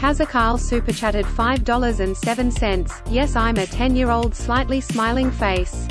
Kazakal super chatted $5.07. Yes, I'm a 10-year-old slightly smiling face.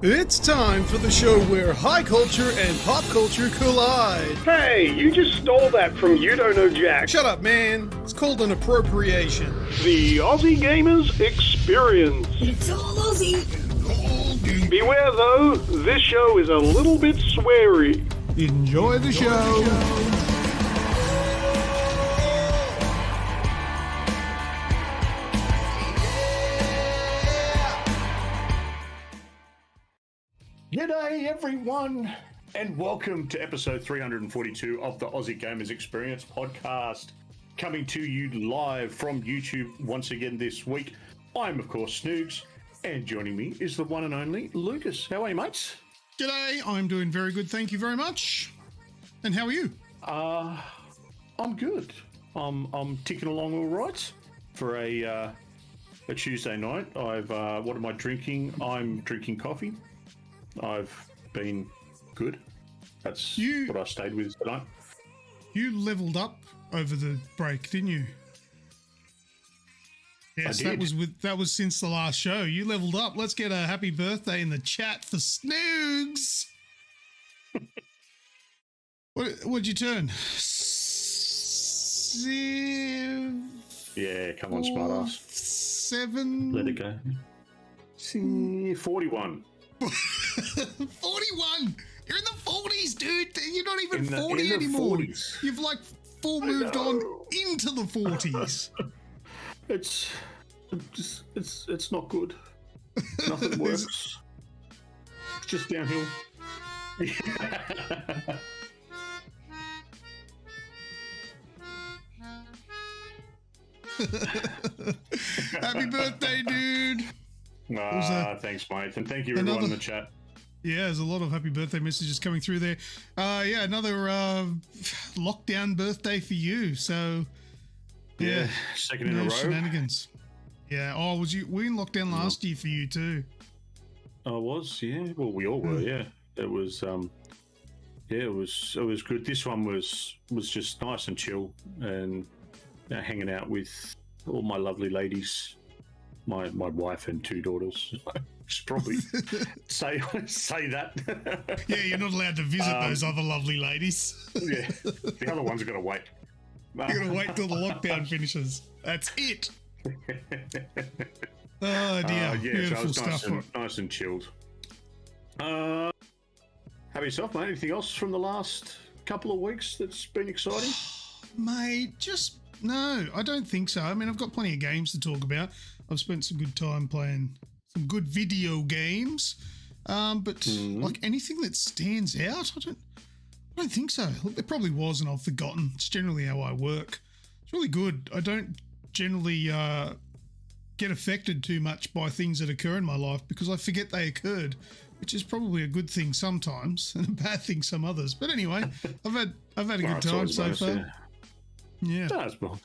It's time for the show where high culture and pop culture collide. Hey, you just stole that from You Don't Know Jack. Shut up, man. It's called an appropriation. The Aussie Gamers Experience. It's all Aussie. Beware though, this show is a little bit sweary. Enjoy the show. G'day everyone, and welcome to episode 342 of the Aussie Gamers Experience podcast, coming to you live from YouTube once again this week. I'm of course Snoogs, and joining me is the one and only Lucas. How are you, mates? G'day, I'm doing very good, thank you very much. And how are you? I'm good. I'm ticking along all right for a Tuesday night. What am I drinking? I'm drinking coffee. I've been good. That's what I stayed with tonight. You leveled up over the break, didn't you? Yes, I did. that was since the last show. You leveled up. Let's get a happy birthday in the chat for Snoogs. What'd you turn? Yeah, come on, smartass. 7. Let it go. 41. 41. You're in the 40s, dude. You're not even 40 in the anymore. 40s. You've like full moved on into the 40s. It's not good. Nothing works. It's just downhill. Happy birthday, dude. Thanks, mate. And thank you everyone in the chat. Yeah, there's a lot of happy birthday messages coming through there. Yeah, another lockdown birthday for you. So, yeah. Second in a row. Shenanigans. Yeah. Oh, were you in lockdown last year for you too? I was, yeah. Well, we all were, yeah. It was, it was good. This one was just nice and chill, and hanging out with all my lovely ladies. My wife and 2 daughters. Should probably say that. Yeah, you're not allowed to visit those other lovely ladies. Yeah, the other one's got to wait. You're gonna wait till the lockdown finishes. That's it. Oh dear, beautiful so it was stuff. nice and chilled. How about yourself, mate? Anything else from the last couple of weeks that's been exciting? Mate, no, I don't think so. I mean, I've got plenty of games to talk about. I've spent some good time playing some good video games, but like anything that stands out, I don't think so. Look, there probably was, and I've forgotten. It's generally how I work. It's really good. I don't generally get affected too much by things that occur in my life because I forget they occurred, which is probably a good thing sometimes and a bad thing some others. But anyway, I've had a good time so far. Yeah.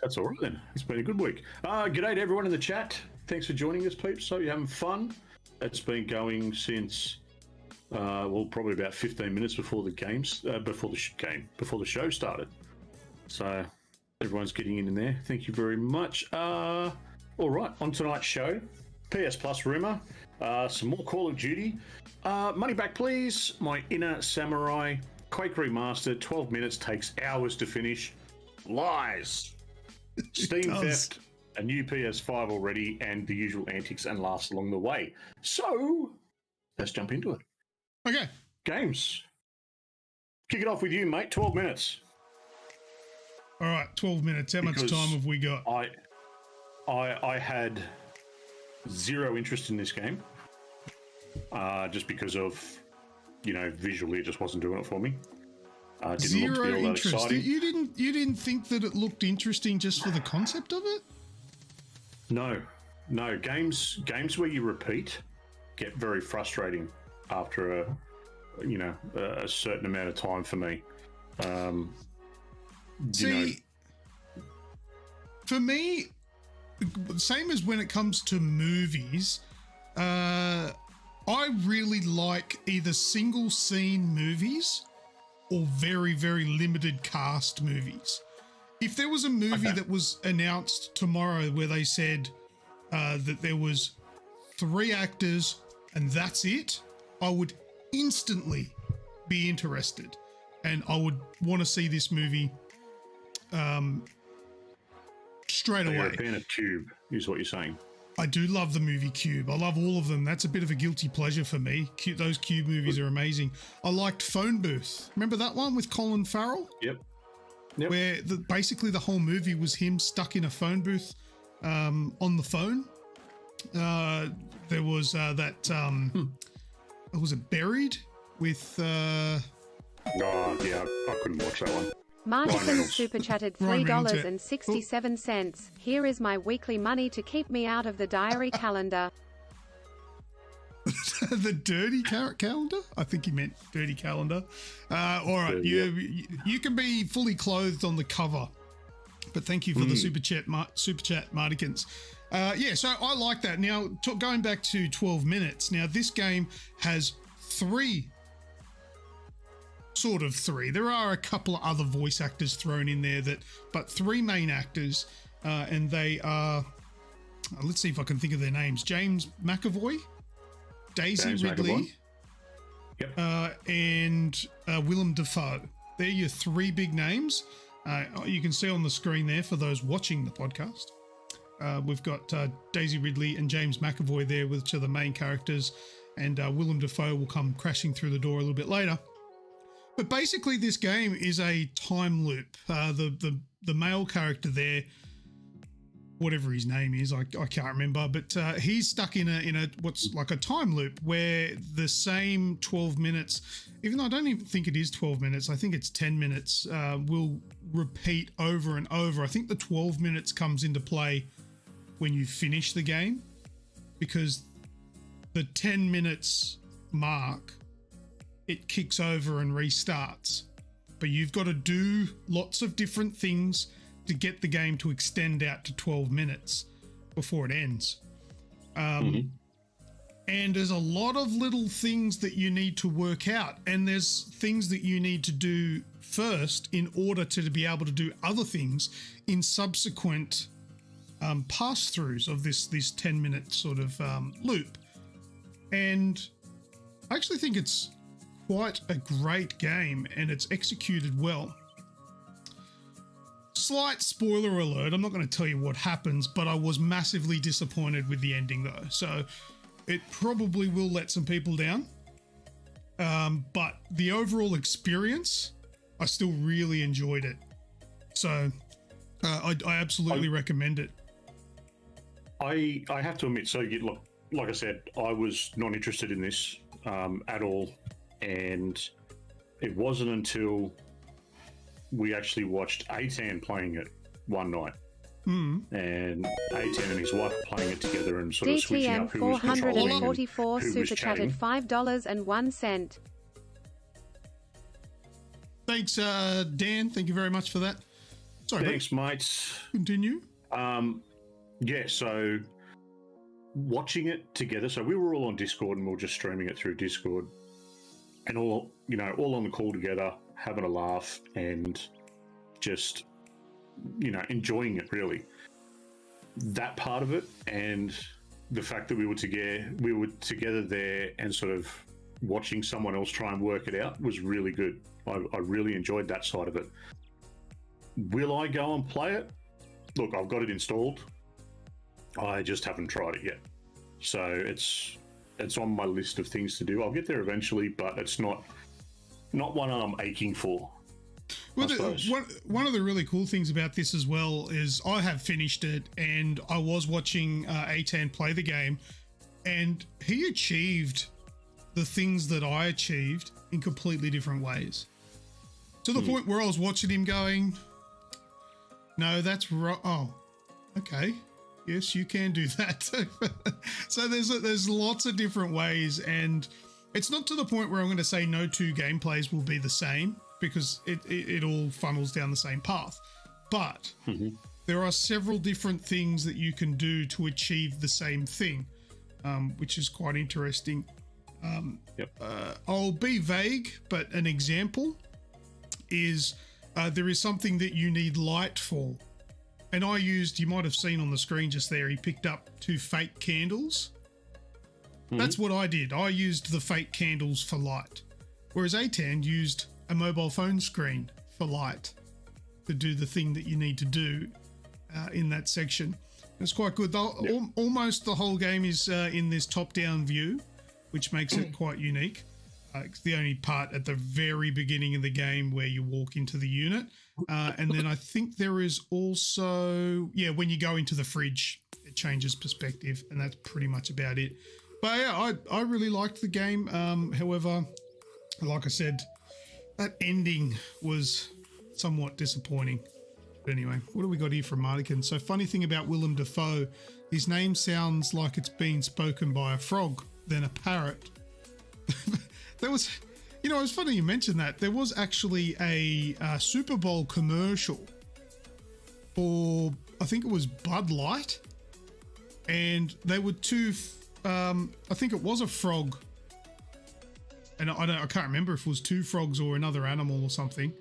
That's all right then. It's been a good week. G'day to everyone in the chat. Thanks for joining us, peeps. So you're having fun. It's been going since, probably about 15 minutes before before the show started. So everyone's getting in there. Thank you very much. All right, on tonight's show, PS Plus rumor, some more Call of Duty, money back please. My Inner Samurai Quake remastered, 12 minutes, takes hours to finish. Lies. Steam theft, a new PS5 already, and the usual antics and laughs along the way. So, let's jump into it. Okay. Games. Kick it off with you, mate. 12 minutes. All right, 12 minutes. How much time have we got? I had zero interest in this game, just because of, visually it just wasn't doing it for me. Didn't look to be all that interest. exciting. You didn't think that it looked interesting just for the concept of it? No. Games where you repeat get very frustrating after a certain amount of time for me. For me, same as when it comes to movies, I really like either single scene movies or very, very limited cast movies. If there was a movie that was announced tomorrow where they said that there was 3 actors and that's it, I would instantly be interested, and I would want to see this movie straight away. You're a fan of Cube, is what you're saying. I do love the movie Cube. I love all of them. That's a bit of a guilty pleasure for me. Those Cube movies are amazing. I liked Phone Booth. Remember that one with Colin Farrell? Yep. Where basically the whole movie was him stuck in a phone booth on the phone. There was was it Buried with... Oh, yeah, I couldn't watch that one. Martin super chatted Ryan Reynolds, yeah. $3.67. Here is my weekly money to keep me out of the diary calendar. The dirty calendar? I think he meant dirty calendar. All right, you can be fully clothed on the cover, but thank you for the super chat, Martikins. So I like that. Now, going back to 12 minutes. Now, this game has three. There are a couple of other voice actors thrown in there, but three main actors, and they are. Let's see if I can think of their names. James McAvoy, Daisy Ridley, and Willem Dafoe. They're your three big names. You can see on the screen there for those watching the podcast. We've got Daisy Ridley and James McAvoy there, which are the main characters, and Willem Dafoe will come crashing through the door a little bit later. But basically, this game is a time loop. The male character there, whatever his name is, I can't remember, but he's stuck in a what's like a time loop where the same 12 minutes, even though I don't even think it is 12 minutes, I think it's 10 minutes, will repeat over and over. I think the 12 minutes comes into play when you finish the game, because the 10 minutes mark, it kicks over and restarts. But you've got to do lots of different things to get the game to extend out to 12 minutes before it ends. And there's a lot of little things that you need to work out. And there's things that you need to do first in order to be able to do other things in subsequent pass-throughs of this 10-minute sort of loop. And I actually think it's quite a great game, and it's executed well. Slight spoiler alert, I'm not going to tell you what happens, but I was massively disappointed with the ending though, so it probably will let some people down. But the overall experience, I still really enjoyed it. So I absolutely recommend it. I have to admit, look, like I said, I was not interested in this at all. And it wasn't until we actually watched Aitan playing it one night. And Aitan and his wife were playing it together and sort of switching up who was controlling and who was 444 super chatted $5.01. Thanks, Dan. Thank you very much for that. Sorry, thanks, mates. Continue. So watching it together. So we were all on Discord and we were just streaming it through Discord. And all on the call together, having a laugh and just, enjoying it really. That part of it, and the fact that we were together there and sort of watching someone else try and work it out was really good. I really enjoyed that side of it. Will I go and play it? Look, I've got it installed. I just haven't tried it yet. So it's on my list of things to do. I'll get there eventually, but it's not one I'm aching for. Well, one of the really cool things about this as well is I have finished it, and I was watching Aitan play the game, and he achieved the things that I achieved in completely different ways. To the point where I was watching him going, no, that's right. Oh, okay. Yes, you can do that. So there's lots of different ways, and it's not to the point where I'm going to say no two gameplays will be the same, because it all funnels down the same path. But there are several different things that you can do to achieve the same thing, which is quite interesting. I'll be vague, but an example is there is something that you need light for. And you might have seen on the screen just there, he picked up 2 fake candles. That's what I did. I used the fake candles for light, whereas Atan used a mobile phone screen for light to do the thing that you need to do in that section. It's quite good. Almost the whole game is in this top-down view, which makes it quite unique. It's the only part at the very beginning of the game where you walk into the unit. And then I think there is also, when you go into the fridge, it changes perspective, and that's pretty much about it. But yeah, I really liked the game. However, like I said, that ending was somewhat disappointing. But anyway, what do we got here from Mardigan? So funny thing about Willem Dafoe, his name sounds like it's been spoken by a frog, then a parrot. There was, it was funny you mentioned that. There was actually a Super Bowl commercial for, I think it was Bud Light. And they were two, I think it was a frog. And I can't remember if it was two frogs or another animal or something.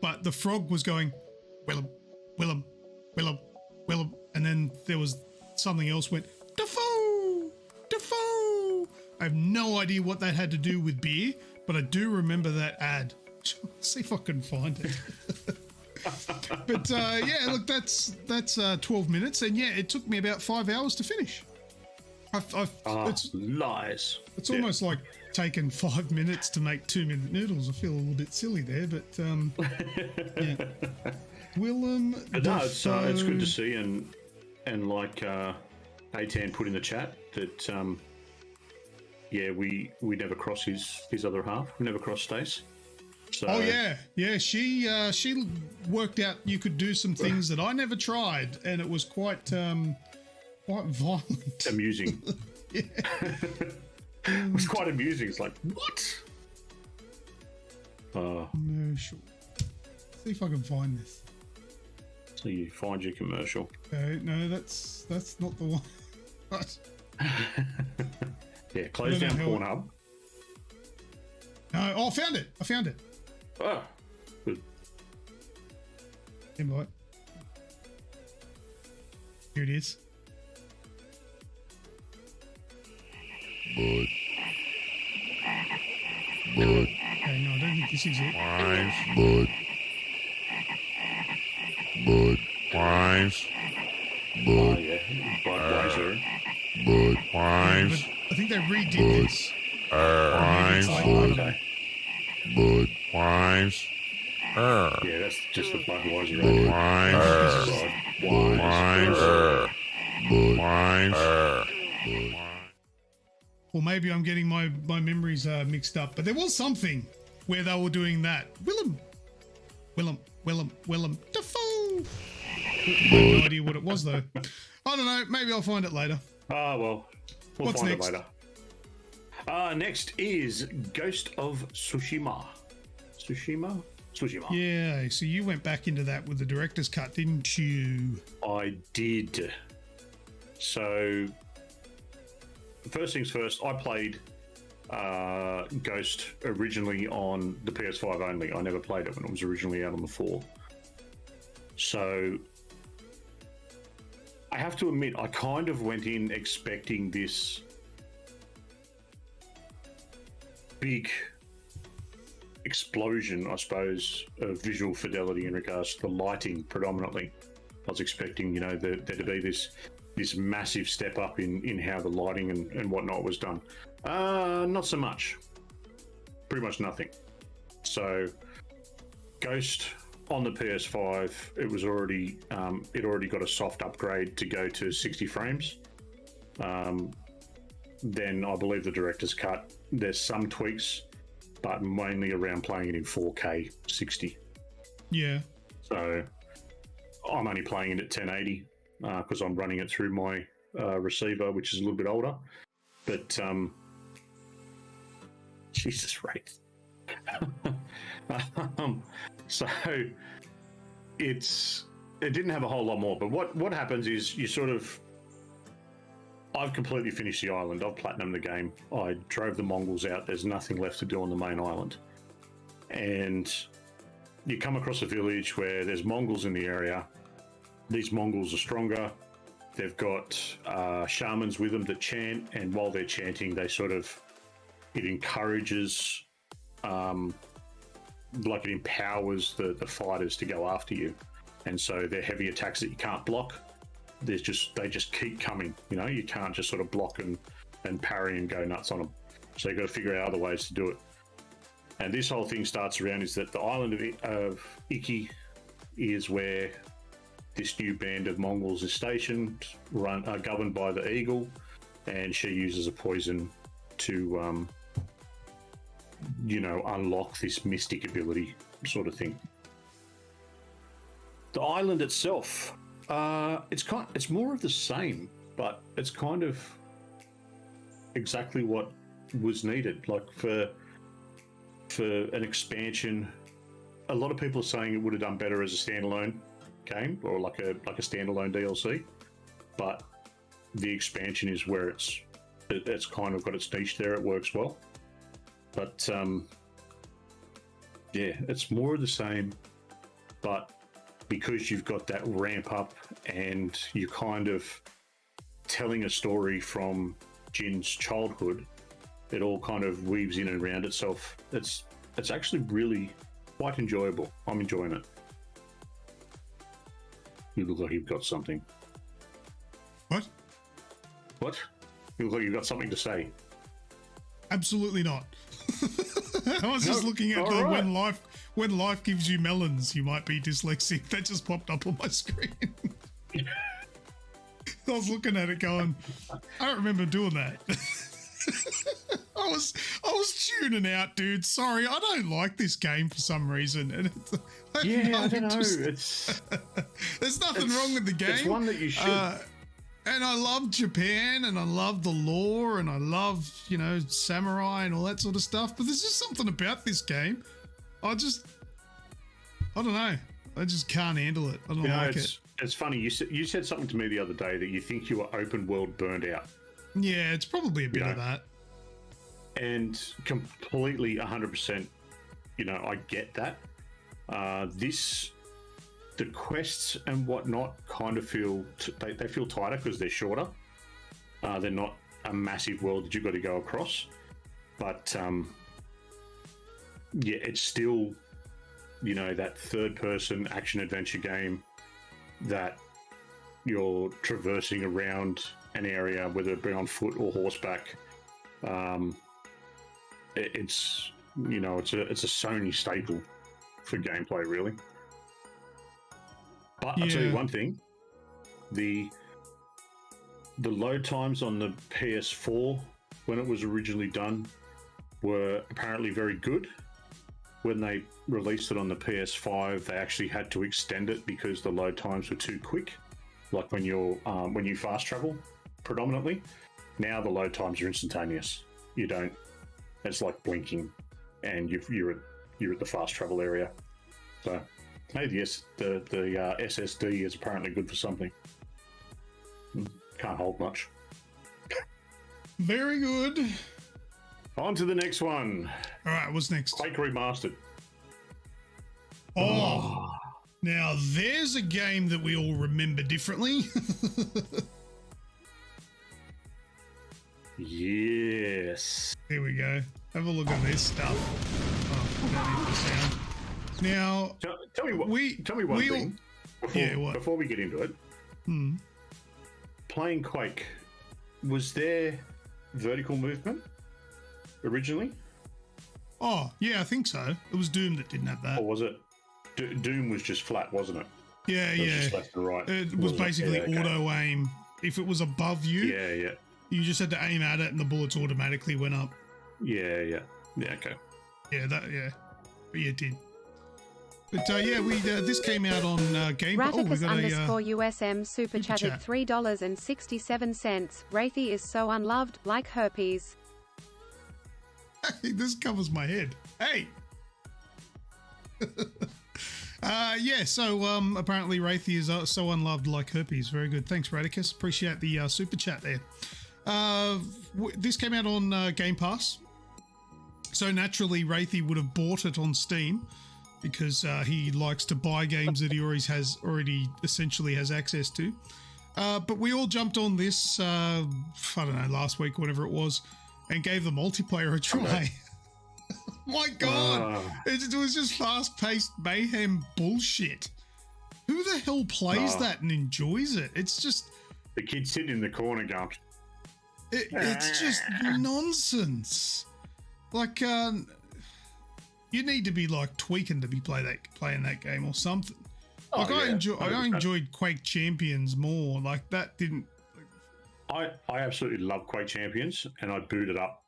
But the frog was going, Willem, Willem, Willem, Willem. And then there was something else went, Dafoe, Dafoe. I have no idea what that had to do with beer, but I do remember that ad. Let's see if I can find it. But look, that's 12 minutes. And yeah, it took me about 5 hours to finish. It's lies. It's almost like taking 5 minutes to make 2-minute noodles. I feel a little bit silly there, but yeah. Willem. But no, it's good to see, and like Atan put in the chat that we never cross his other half. We never cross Stace. So, oh yeah. She worked out you could do some things that I never tried, and it was quite violent, amusing. Yeah. It was quite amusing. It's like, what? Commercial. Let's see if I can find this. So you find your commercial. Okay, no, that's not the one. What? Yeah, close down Pornhub. No, I found it. Oh, good. Invite. Here it is. Bud. Okay, no, I don't think this is it. Bud. Wise. Bud. Oh, yeah. Budweiser. Bud. Wise. I think they redid this. Wise. Okay. Bud. Wise. Yeah, that's just the Budweiser. Wise. Or maybe I'm getting my memories mixed up. But there was something where they were doing that. Willem Dafoe. I have no idea what it was though. I don't know. Maybe I'll find it later. Well, we'll What's find next? it later. Next is Ghost of Tsushima. Tsushima? Yeah. So you went back into that with the director's cut, didn't you? I did. So, first things first, I played Ghost originally on the PS5 only. I never played it when it was originally out on the 4. So, I have to admit, I kind of went in expecting this big explosion, I suppose, of visual fidelity in regards to the lighting predominantly. I was expecting, there to be this massive step up in how the lighting and whatnot was done. Not so much. Pretty much nothing. So, Ghost on the PS5, it was already got a soft upgrade to go to 60 frames. Then I believe the director's cut, there's some tweaks, but mainly around playing it in 4K 60. Yeah. So I'm only playing it at 1080 because I'm running it through my receiver, which is a little bit older. But Jesus, right. So it didn't have a whole lot more. But what happens is you sort of, I've completely finished the island. I've platinumed the game. I drove the Mongols out. There's nothing left to do on the main island. And you come across a village where there's Mongols in the area. These Mongols are stronger. They've got shamans with them that chant, and while they're chanting, it encourages, like it empowers the fighters to go after you. And so they're heavy attacks that you can't block. They just keep coming. You can't just sort of block and parry and go nuts on them. So you've got to figure out other ways to do it. And this whole thing starts around is that the island of Iki is where this new band of Mongols is stationed, governed by the Eagle, and she uses a poison to, unlock this mystic ability sort of thing. The island itself, it's more of the same, but it's kind of exactly what was needed. Like for an expansion, a lot of people are saying it would have done better as a standalone game or like a standalone DLC, but the expansion is where it's kind of got its niche there. It works well, but it's more of the same, but because you've got that ramp up and you're kind of telling a story from Jin's childhood, it all kind of weaves in and around itself. It's actually really quite enjoyable. I'm enjoying it. You look like you've got something. What? What? You look like you've got something to say. Absolutely not. I was just looking at when life gives you melons, you might be dyslexic. That just popped up on my screen. I was looking at it going, I don't remember doing that. I was tuning out, dude. Sorry, I don't like this game for some reason. And I don't know. There's nothing wrong with the game. It's one that you should. And I love Japan, and I love the lore, and I love, samurai and all that sort of stuff. But there's just something about this game. I don't know. I just can't handle it. I don't like it. It's funny. You said something to me the other day that you think you were open world burned out. Yeah, it's probably a bit of that. And completely 100%, I get that. The quests and whatnot kind of feel they feel tighter because they're shorter. They're not a massive world that you've got to go across, but it's still that third-person action adventure game that you're traversing around an area, whether it be on foot or horseback. It's a Sony staple for gameplay, really. But I'll tell you one thing: the load times on the PS4 when it was originally done were apparently very good. When they released it on the PS5, they actually had to extend it because the load times were too quick. Like when you fast travel, predominantly. Now the load times are instantaneous. It's like blinking, and you're at the fast travel area. So. Maybe yes, the SSD is apparently good for something. Can't hold much. Very good. On to the next one. All right, what's next? Quake Remastered. Oh, now there's a game that we all remember differently. Yes. Here we go. Have a look at this stuff. Oh, don't need the sound. Now, tell me one thing. Before we get into it, playing Quake, was there vertical movement originally? Oh, yeah, I think so. It was Doom that didn't have that. Or was it? Doom was just flat, wasn't it? Yeah, it was just left and right. It was basically auto aim. If it was above you, you just had to aim at it and the bullets automatically went up. Yeah, okay. Yeah, but yeah, it did. But this came out on Game Pass. Raticus_USM super chatted $3.67. Wraithy is so unloved, like herpes. This covers my head. Hey! So apparently Wraithy is so unloved like herpes. Very good. Thanks, Raticus. Appreciate the super chat there. This came out on Game Pass. So naturally, Wraithy would have bought it on Steam, because he likes to buy games that he already essentially has access to. But we all jumped on this, I don't know, last week or whatever it was, and gave the multiplayer a try. Okay. My God, it was just fast-paced mayhem bullshit. Who the hell plays that and enjoys it? It's just... The kid sitting in the corner going... It's just nonsense. Like, you need to be like tweaking to be playing that game or something. Like I enjoyed Quake Champions more. Like that didn't. I absolutely love Quake Champions, and I boot it up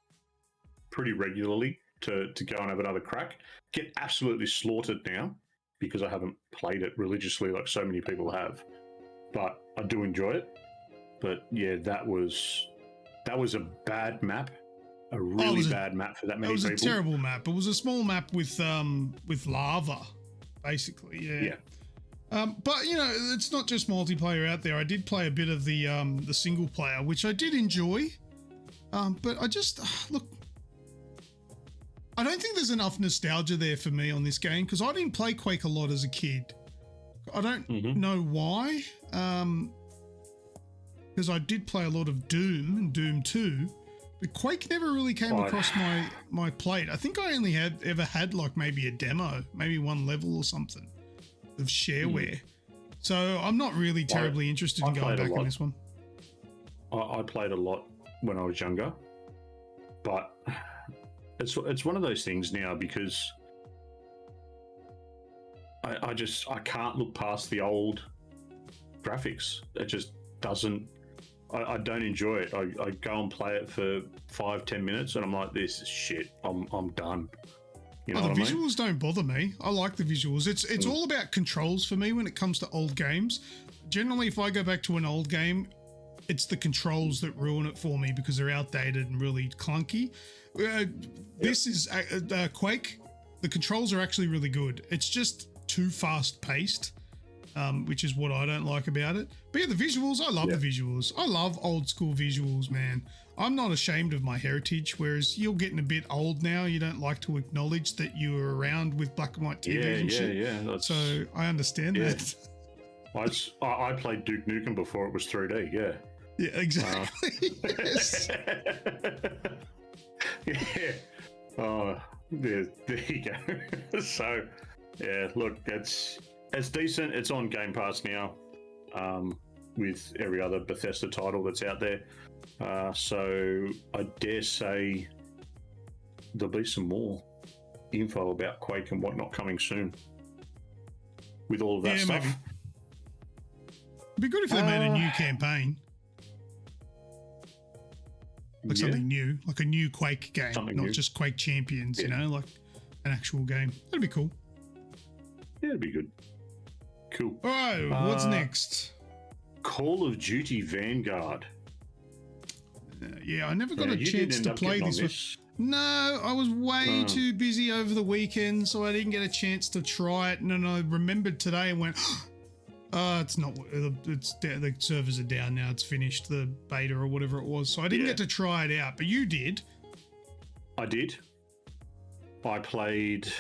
pretty regularly to go and have another crack. Get absolutely slaughtered now because I haven't played it religiously like so many people have. But I do enjoy it. But yeah, that was a bad map. A really bad map for that many people. It was a terrible map. It was a small map with lava, basically. Yeah. But you know, it's not just multiplayer out there. I did play a bit of the single player, which I did enjoy. But I just look. I don't think there's enough nostalgia there for me on this game because I didn't play Quake a lot as a kid. I don't know why. Because I did play a lot of Doom and Doom 2. But Quake never really came across my plate. I think I only ever had like maybe a demo, maybe one level or something of shareware. So I'm not really terribly interested in going back on this one. I played a lot when I was younger, but it's one of those things now because I can't look past the old graphics. It just doesn't. I don't enjoy it. I go and play it for 5-10 minutes and I'm like, this is shit. I'm done. You know the visuals don't bother me. I like the visuals. It's all about controls for me when it comes to old games. Generally, if I go back to an old game, it's the controls that ruin it for me because they're outdated and really clunky. This is Quake. The controls are actually really good. It's just too fast paced. Which is what I don't like about it. But yeah, the visuals, I love the visuals. I love old school visuals, man. I'm not ashamed of my heritage, whereas you're getting a bit old now. You don't like to acknowledge that you were around with black and white TV and shit. Yeah. So I understand that. I played Duke Nukem before it was 3D, yeah. Yeah, exactly. Yes. Yeah. Oh, there you go. So, yeah, look, it's decent. It's on Game Pass now, with every other Bethesda title that's out there. So I dare say there'll be some more info about Quake and whatnot coming soon. With all of that stuff. Maybe. It'd be good if they made a new campaign. Like something new, like a new Quake game, not just Quake Champions, you know, like an actual game. That'd be cool. Yeah, it'd be good. Cool. All right, what's next? Call of Duty Vanguard. Yeah, I never got a chance to play this. No, I was way too busy over the weekend, so I didn't get a chance to try it. And then I remembered today and went, it's not. The servers are down now. It's finished, the beta or whatever it was. So I didn't get to try it out, but you did. I did. I played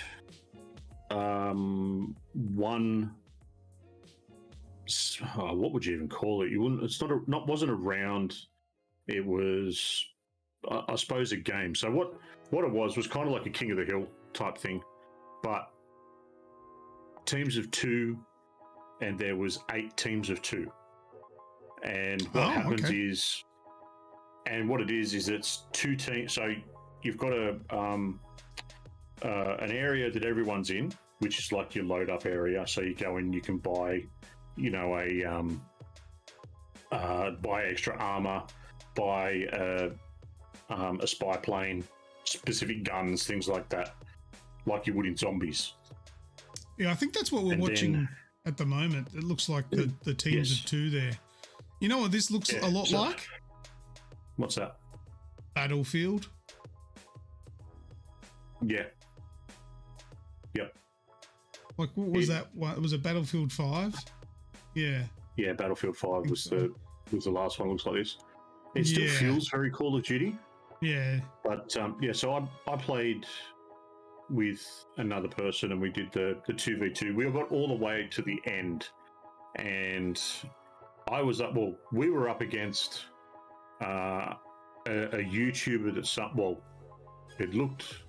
one. What would you even call it? You wouldn't. It's wasn't a round. It was, I suppose, a game. So what it was kind of like a King of the Hill type thing, but teams of 2, and there was 8 teams of 2. And what happens is, and what it is it's 2 teams. So you've got an area that everyone's in, which is like your load up area. So you go in, you can buy, you know, buy extra armor, buy a spy plane, specific guns, things like that, like you would in Zombies. Yeah, I think that's what we're watching at the moment. It looks like the teams of 2 there. You know what this looks a lot like? What's that? Battlefield. Yeah. Yep. Like, what was that? What, was it Battlefield 5? Yeah. Yeah, Battlefield 5 was the last one. Looks like this. It still feels very Call of Duty. Yeah. But so I played with another person and we did the 2v2. We got all the way to the end, and I was up. Well, we were up against a YouTuber that it looked.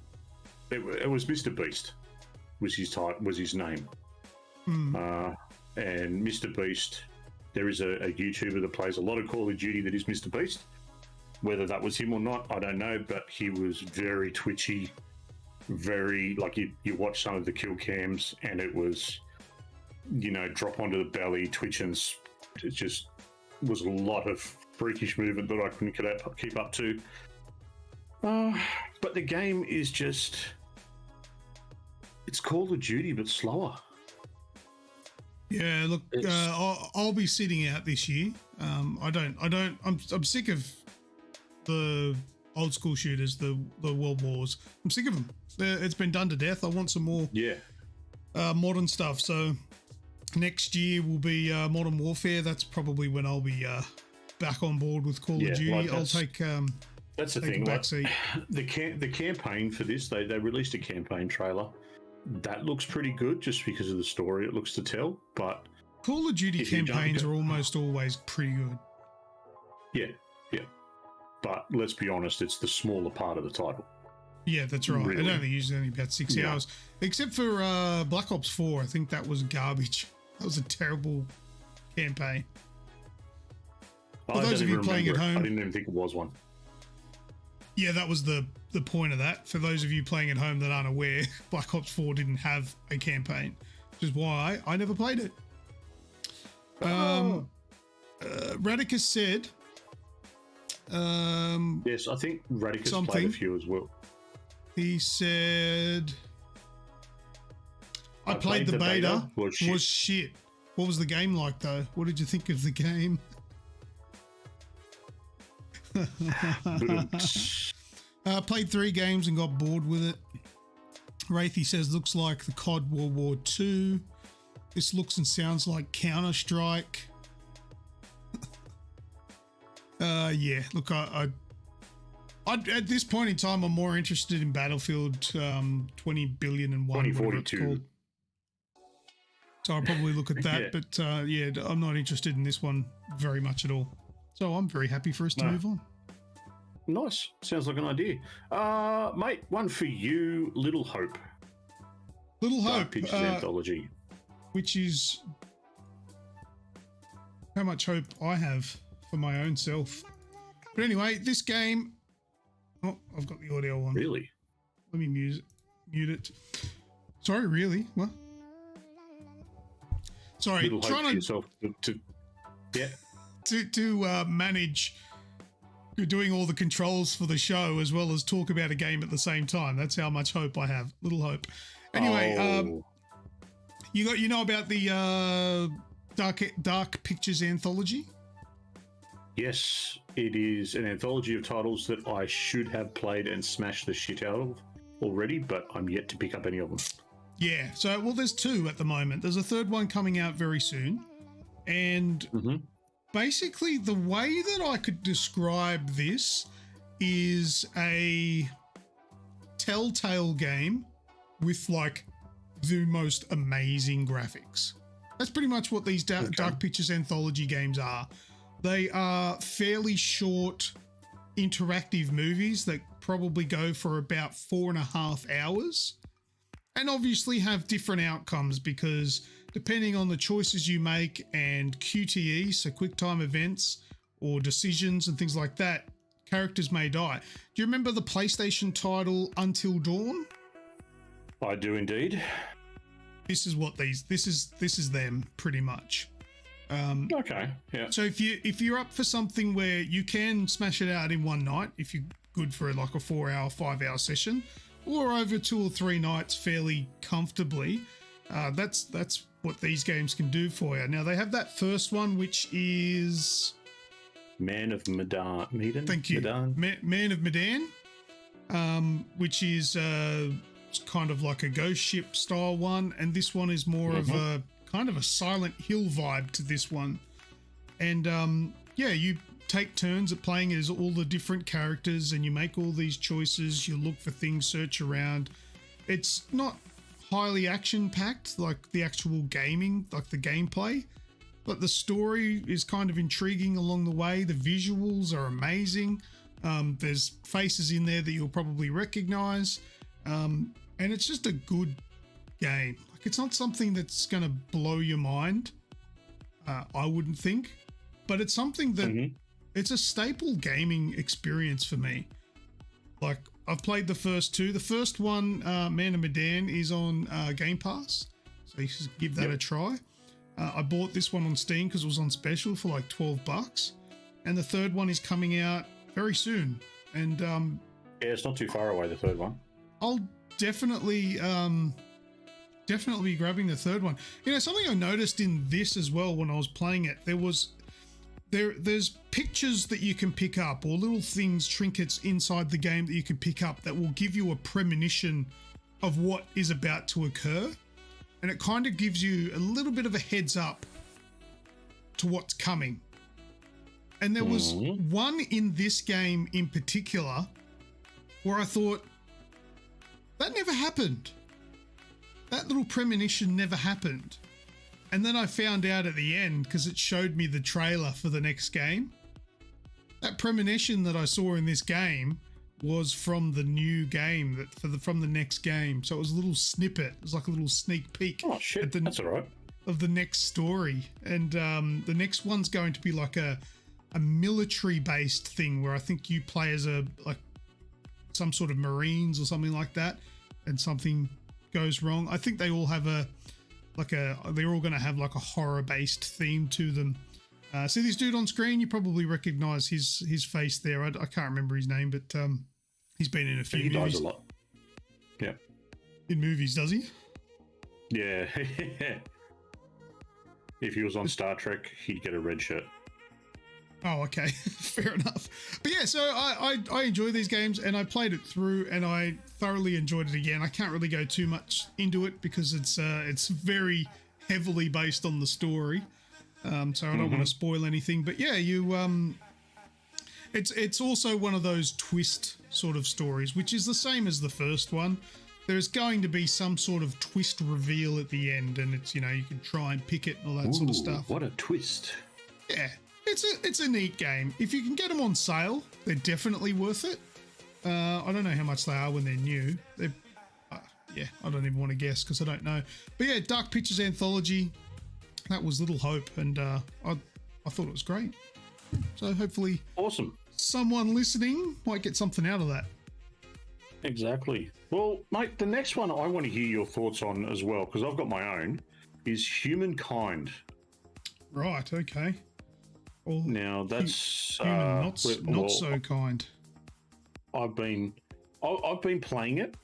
It was Mr. Beast. Was his type? Was his name? And Mr. Beast. There is a YouTuber that plays a lot of Call of Duty that is Mr. Beast. Whether that was him or not, I don't know. But he was very twitchy, very like you watch some of the kill cams, and it was, drop onto the belly, twitch, and it just was a lot of freakish movement that I couldn't keep up to. But the game is just, it's Call of Duty but slower. Yeah, look, I'll be sitting out this year. I'm sick of the old school shooters, the World Wars. I'm sick of them. It's been done to death. I want some more modern stuff. So next year will be Modern Warfare. That's probably when I'll be back on board with Call of Duty. I'll take that's the thing. The campaign for this, they released a campaign trailer. That looks pretty good just because of the story it looks to tell. But Call of Duty campaigns are almost always pretty good. Yeah. But let's be honest, it's the smaller part of the title. Yeah, that's right. Really? It only about 6 hours. Except for Black Ops 4, I think that was garbage. That was a terrible campaign. For those of you playing at home, I didn't even think it was one. Yeah, that was the point of that. For those of you playing at home that aren't aware, Black Ops 4 didn't have a campaign, which is why I never played it. Radicus said... yes, I think Radicus played a few as well. He said... I played the beta. Was shit. What was the game like, though? What did you think of the game? Played 3 games and got bored with it. Wraithy says, looks like the COD World War II. This looks and sounds like Counter-Strike. Yeah, look, I at this point in time, I'm more interested in Battlefield 20,000,000,001. 2042. So I'll probably look at that, but I'm not interested in this one very much at all. So I'm very happy for us to move on. Nice. Sounds like an idea. Mate, one for you, Little Hope. Little Hope. Pictures Anthology. Which is how much hope I have for my own self. But anyway, this game... Oh, I've got the audio on. Really? Let me mute it. Sorry, really? What? Sorry, Little hope for yourself to manage doing all the controls for the show as well as talk about a game at the same time. That's how much hope I have. Little hope. Anyway, you know about the Dark Pictures Anthology? Yes, it is an anthology of titles that I should have played and smashed the shit out of already, but I'm yet to pick up any of them. Yeah, so, well, there's 2 at the moment. There's a 3rd one coming out very soon. And basically the way that I could describe this is a Telltale game with, like, the most amazing graphics. That's pretty much what these Dark Pictures Anthology games are. They are fairly short interactive movies that probably go for about 4.5 hours and obviously have different outcomes because depending on the choices you make and QTE, so quick time events or decisions and things like that, characters may die. Do you remember the PlayStation title Until Dawn? I do indeed. This is what this is them pretty much. Okay, yeah. So if you're up for something where you can smash it out in one night, if you're good for like a 4-hour, 5-hour session, or over 2 or 3 nights fairly comfortably, that's what these games can do for you. Now they have that first one, which is Man of Medan. Thank you, Man of Medan, which is kind of like a ghost ship style one, and this one is more of a kind of a Silent Hill vibe to this one. And you take turns at playing as all the different characters and you make all these choices, you look for things, search around. It's not highly action packed like the actual gaming, like the gameplay, but the story is kind of intriguing along the way. The visuals are amazing. There's faces in there that you'll probably recognize. And it's just a good game. Like, it's not something that's going to blow your mind, I wouldn't think, but it's something that it's a staple gaming experience for me. Like, I've played the first two. The first one, Man of Medan, is on Game Pass, so you should give that a try. I bought this one on Steam because it was on special for like $12, and the third one is coming out very soon. And yeah, it's not too far away, the third one. I'll definitely be grabbing the third one. You know, something I noticed in this as well when I was playing it, there's pictures that you can pick up, or little things, trinkets inside the game that you can pick up that will give you a premonition of what is about to occur. And it kind of gives you a little bit of a heads up to what's coming. And there was one in this game in particular where I thought, that never happened. That little premonition never happened. And then I found out at the end, because it showed me the trailer for the next game. That premonition that I saw in this game was from the new game, from the next game. So it was a little snippet. It was like a little sneak peek. Oh shit, that's all right. Of the next story. And the next one's going to be like a military-based thing where I think you play as some sort of Marines or something like that, and something goes wrong. I think they all have they're all going to have like a horror-based theme to them. See this dude on screen? You probably recognize his face there. I can't remember his name, but he's been in a few movies. He dies a lot. Yeah. In movies, does he? Yeah. If he was on Star Trek, he'd get a red shirt. Oh, okay. Fair enough. But yeah, so I enjoy these games, and I played it through and I thoroughly enjoyed it again. I can't really go too much into it because it's very heavily based on the story. So I don't want to spoil anything. But yeah, it's also one of those twist sort of stories, which is the same as the first one. There's going to be some sort of twist reveal at the end, and it's, you can try and pick it and all that sort of stuff. What a twist. Yeah. It's a neat game. If you can get them on sale, they're definitely worth it. I don't know how much they are when they're new. I don't even want to guess because I don't know. But yeah, Dark Pictures Anthology, that was Little Hope, and I thought it was great. So hopefully, awesome. Someone listening might get something out of that. Exactly. Well, mate, the next one I want to hear your thoughts on as well, because I've got my own, is Humankind. Right. Okay. Or now that's not so kind. I've been playing it.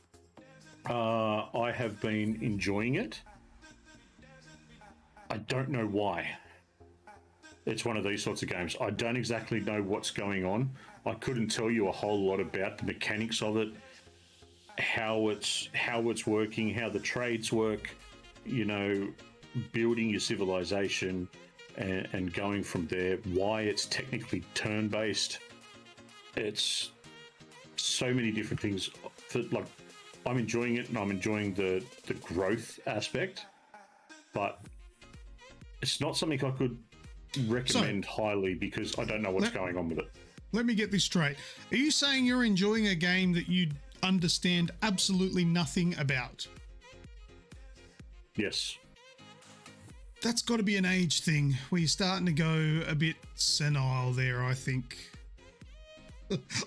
I have been enjoying it. I don't know why. It's one of these sorts of games. I don't exactly know what's going on. I couldn't tell you a whole lot about the mechanics of it, how it's working, how the trades work. Building your civilization. And going from there, why it's technically turn-based. It's so many different things. I'm enjoying it, and I'm enjoying the growth aspect, but it's not something I could recommend highly because I don't know what's going on with it. Let me get this straight. Are you saying you're enjoying a game that you understand absolutely nothing about? Yes. That's got to be an age thing where you're starting to go a bit senile there, I think.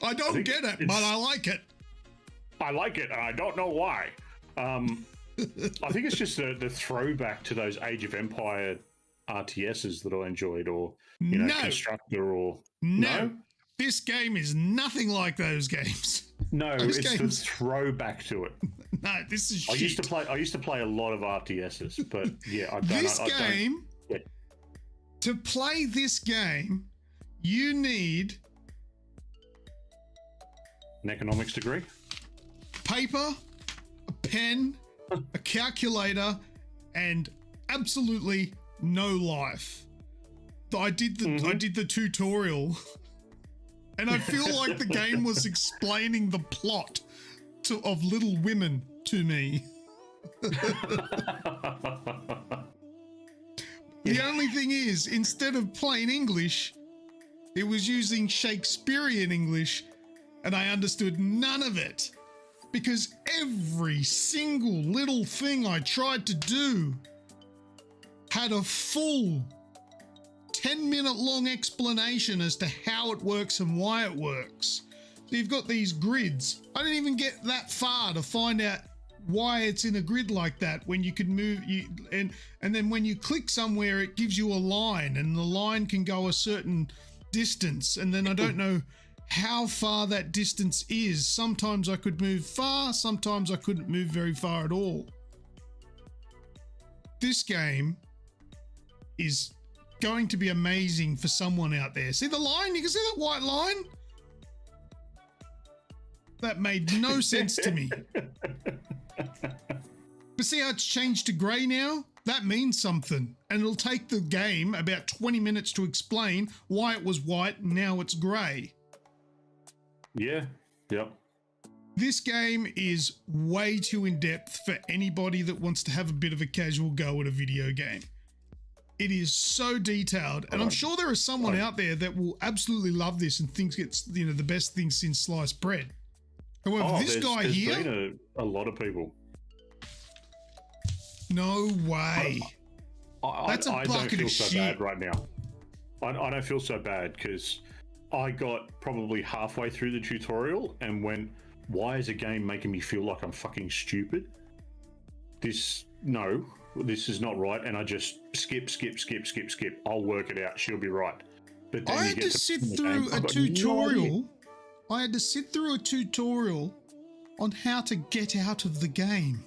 I don't get it, but I like it. I like it, and I don't know why. I think it's just the throwback to those Age of Empire RTSs that I enjoyed, or Constructor, or no. This game is nothing like those games. No, it's the throwback to it. No, this is shit. I used to play a lot of RTSs, but yeah, to play this game, you need an economics degree, paper, a pen, a calculator, and absolutely no life. I did the tutorial. And I feel like the game was explaining the plot of Little Women to me. The only thing is, instead of plain English, it was using Shakespearean English, and I understood none of it. Because every single little thing I tried to do had a full 10-minute long explanation as to how it works and why it works. So you've got these grids. I didn't even get that far to find out why it's in a grid like that when you can move and then when you click somewhere it gives you a line and the line can go a certain distance, and then I don't know how far that distance is. Sometimes I could move far, sometimes I couldn't move very far at all. This game is going to be amazing for someone out there. See the line? You can see that white line? That made no sense to me. But see how it's changed to grey now? That means something. And it'll take the game about 20 minutes to explain why it was white and now it's grey. Yeah. Yep. This game is way too in-depth for anybody that wants to have a bit of a casual go at a video game. It is so detailed, and I'm sure there is someone out there that will absolutely love this and thinks it's, you know, the best thing since sliced bread. However, this guy here, been a lot of people. No way. That's a I don't bucket feel of so shit. bad right now. I don't feel so bad because I got probably halfway through the tutorial and went, why is a game making me feel like I'm fucking stupid? This is not right. And I just skip. I'll work it out. She'll be right. But then I had to sit through a tutorial. I had to sit through a tutorial on how to get out of the game.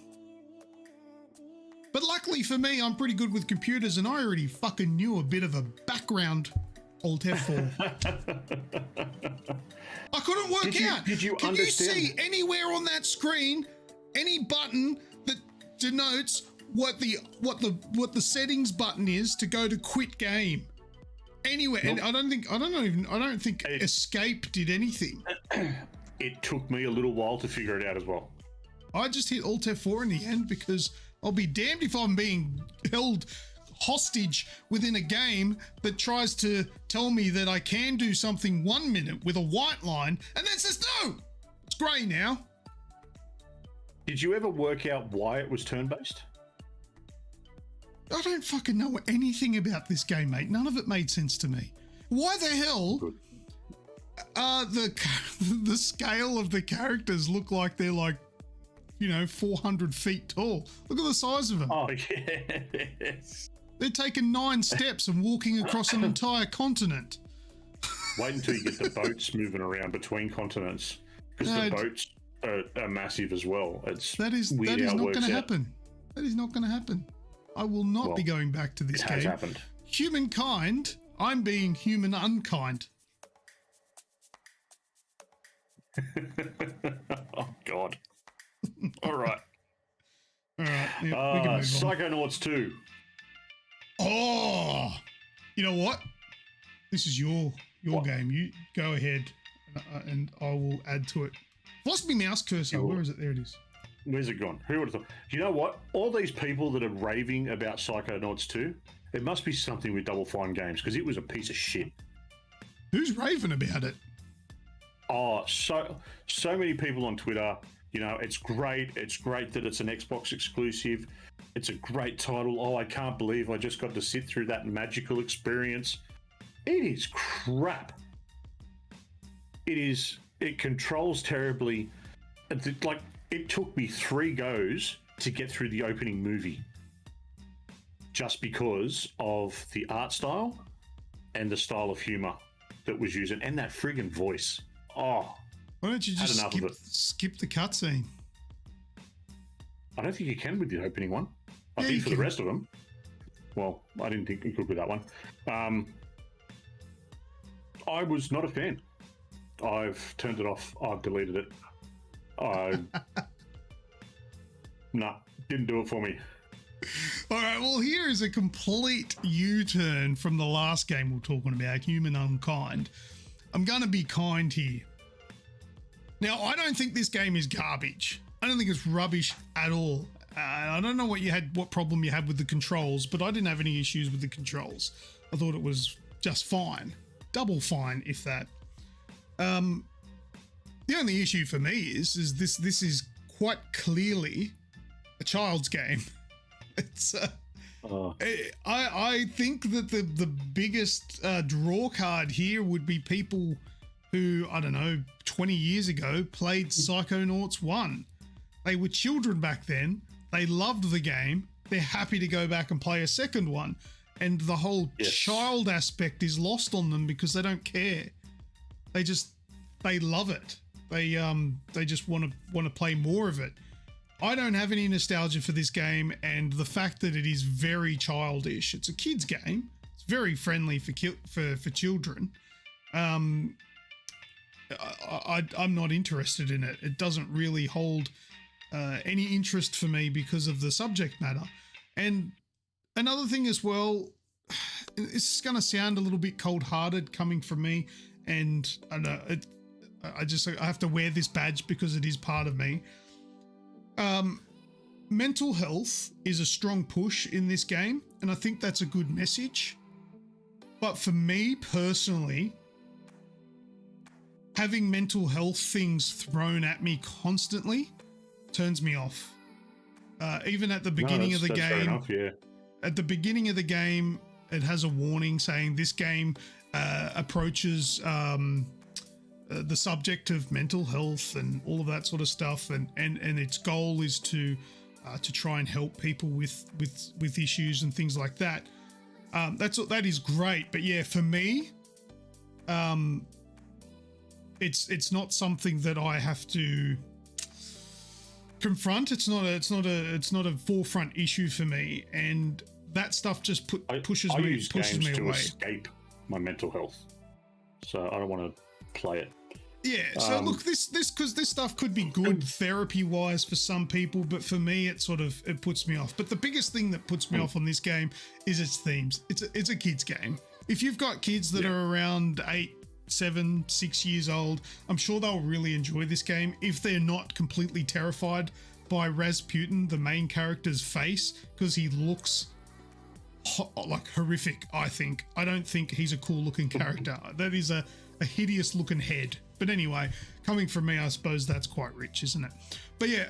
But luckily for me, I'm pretty good with computers and I already fucking knew a bit of a background Alt F4. I couldn't work out. Did you Can understand? you see anywhere on that screen any button that denotes what the settings button is to go to quit game? Anywhere. Nope. And I don't think escape did anything. It took me a little while to figure it out as well. I just hit Alt F4 in the end because I'll be damned if I'm being held hostage within a game that tries to tell me that I can do something 1 minute with a white line and then says, no, it's grey now. Did you ever work out why it was turn-based? I don't fucking know anything about this game, mate. None of it made sense to me. Why the hell the scale of the characters look like they're like, 400 feet tall. Look at the size of them. Oh, yes. They're taking 9 steps and walking across an entire continent. Wait until you get the boats moving around between continents, because the boats are massive as well. That is not going to happen. That is not going to happen. I will not be going back to this game. It has happened. Humankind, I'm being human unkind. Oh, God. All right. All right. Yeah, we can move on. Psychonauts 2. Oh, you know what? This is your game. You go ahead, and I will add to it. What's my mouse cursor? Where is it? There it is. Where's it gone? Who would have thought? You know what? All these people that are raving about Psychonauts 2, it must be something with Double Fine Games, because it was a piece of shit. Who's raving about it? Oh, so many people on Twitter. It's great. It's great that it's an Xbox exclusive. It's a great title. Oh, I can't believe I just got to sit through that magical experience. It is crap. It controls terribly. It took me 3 goes to get through the opening movie just because of the art style and the style of humor that was used, and that friggin' voice. Oh, why don't you just skip the cutscene? I don't think you can with the opening one. I Yeah, think you for can. the rest of them. Well, I didn't think you could with that one. I was not a fan. I've turned it off. I've deleted it. Nah, didn't do it for me. All right, well, here is a complete U-turn from the last game we were talking about, Human Unkind. I'm going to be kind here. Now, I don't think this game is garbage. I don't think it's rubbish at all. Now I don't know what problem you had with the controls, but I didn't have any issues with the controls. I thought it was just fine, double fine, if that. The only issue for me is this is quite clearly a child's game. It's I think that the biggest draw card here would be people who, I don't know, 20 years ago played Psychonauts 1. They were children back then. They loved the game. They're happy to go back and play a second one. And the whole child aspect is lost on them because they don't care. They love it. They just want to play more of it. I don't have any nostalgia for this game, and the fact that it is very childish. It's a kid's game. It's very friendly for children. I'm not interested in it. It doesn't really hold any interest for me because of the subject matter. And another thing as well, it's going to sound a little bit cold-hearted coming from me, and I know I have to wear this badge because it is part of me. Mental health is a strong push in this game, and I think that's a good message. But for me personally, having mental health things thrown at me constantly turns me off. Even at the beginning of the game, fair enough, yeah. At the beginning of the game, it has a warning saying this game approaches the subject of mental health and all of that sort of stuff, and its goal is to try and help people with issues and things like that. That is great, but yeah, for me, it's not something that I have to confront. It's not a forefront issue for me, and that stuff just pushes me away. Escape my mental health, so I don't want to play it. Yeah, so look, this because this stuff could be good therapy wise for some people, but for me it puts me off. But the biggest thing that puts me off on this game is its themes. It's a kids game. If you've got kids that are around 8, 7, 6 years old, I'm sure they'll really enjoy this game if they're not completely terrified by Rasputin, the main character's face, because he looks like horrific. I don't think he's a cool looking character. That is a hideous looking head. But anyway, coming from me, I suppose that's quite rich, isn't it? But yeah,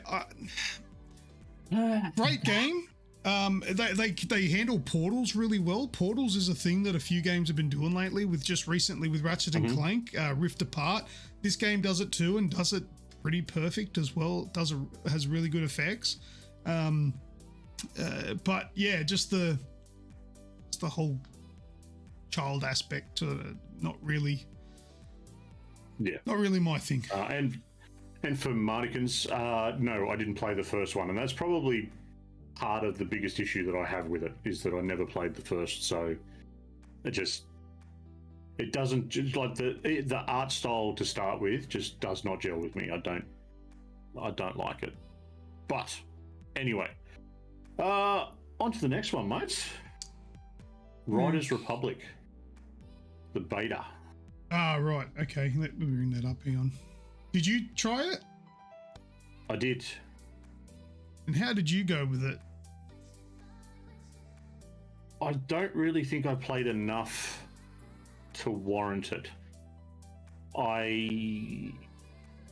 great game. They handle portals really well. Portals is a thing that a few games have been doing lately, with just recently with Ratchet and Clank, Rift Apart. This game does it too, and does it pretty perfect as well. Has really good effects. But yeah, just the whole child aspect, not really my thing. And for Martikins, no, I didn't play the first one, and that's probably part of the biggest issue that I have with it, is that I never played the first, so it doesn't, just like the art style to start with just does not gel with me. I don't like it. But anyway, on to the next one, mates. Riders Republic, the beta. Ah, right. Okay, let me bring that up. Hang on. Did you try it? I did. And how did you go with it? I don't really think I played enough to warrant it.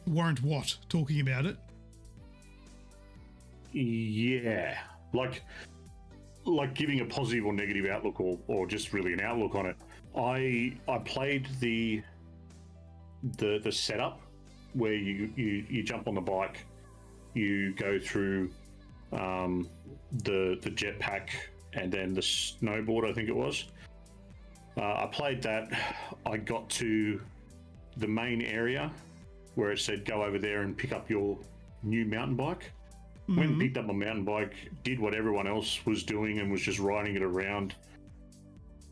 Warrant what? Talking about it? Yeah. Like giving a positive or negative outlook, or just really an outlook on it. I played the setup where you jump on the bike, you go through the jetpack, and then the snowboard, I think it was. I played that. I got to the main area where it said go over there and pick up your new mountain bike. Went and picked up my mountain bike, did what everyone else was doing and was just riding it around.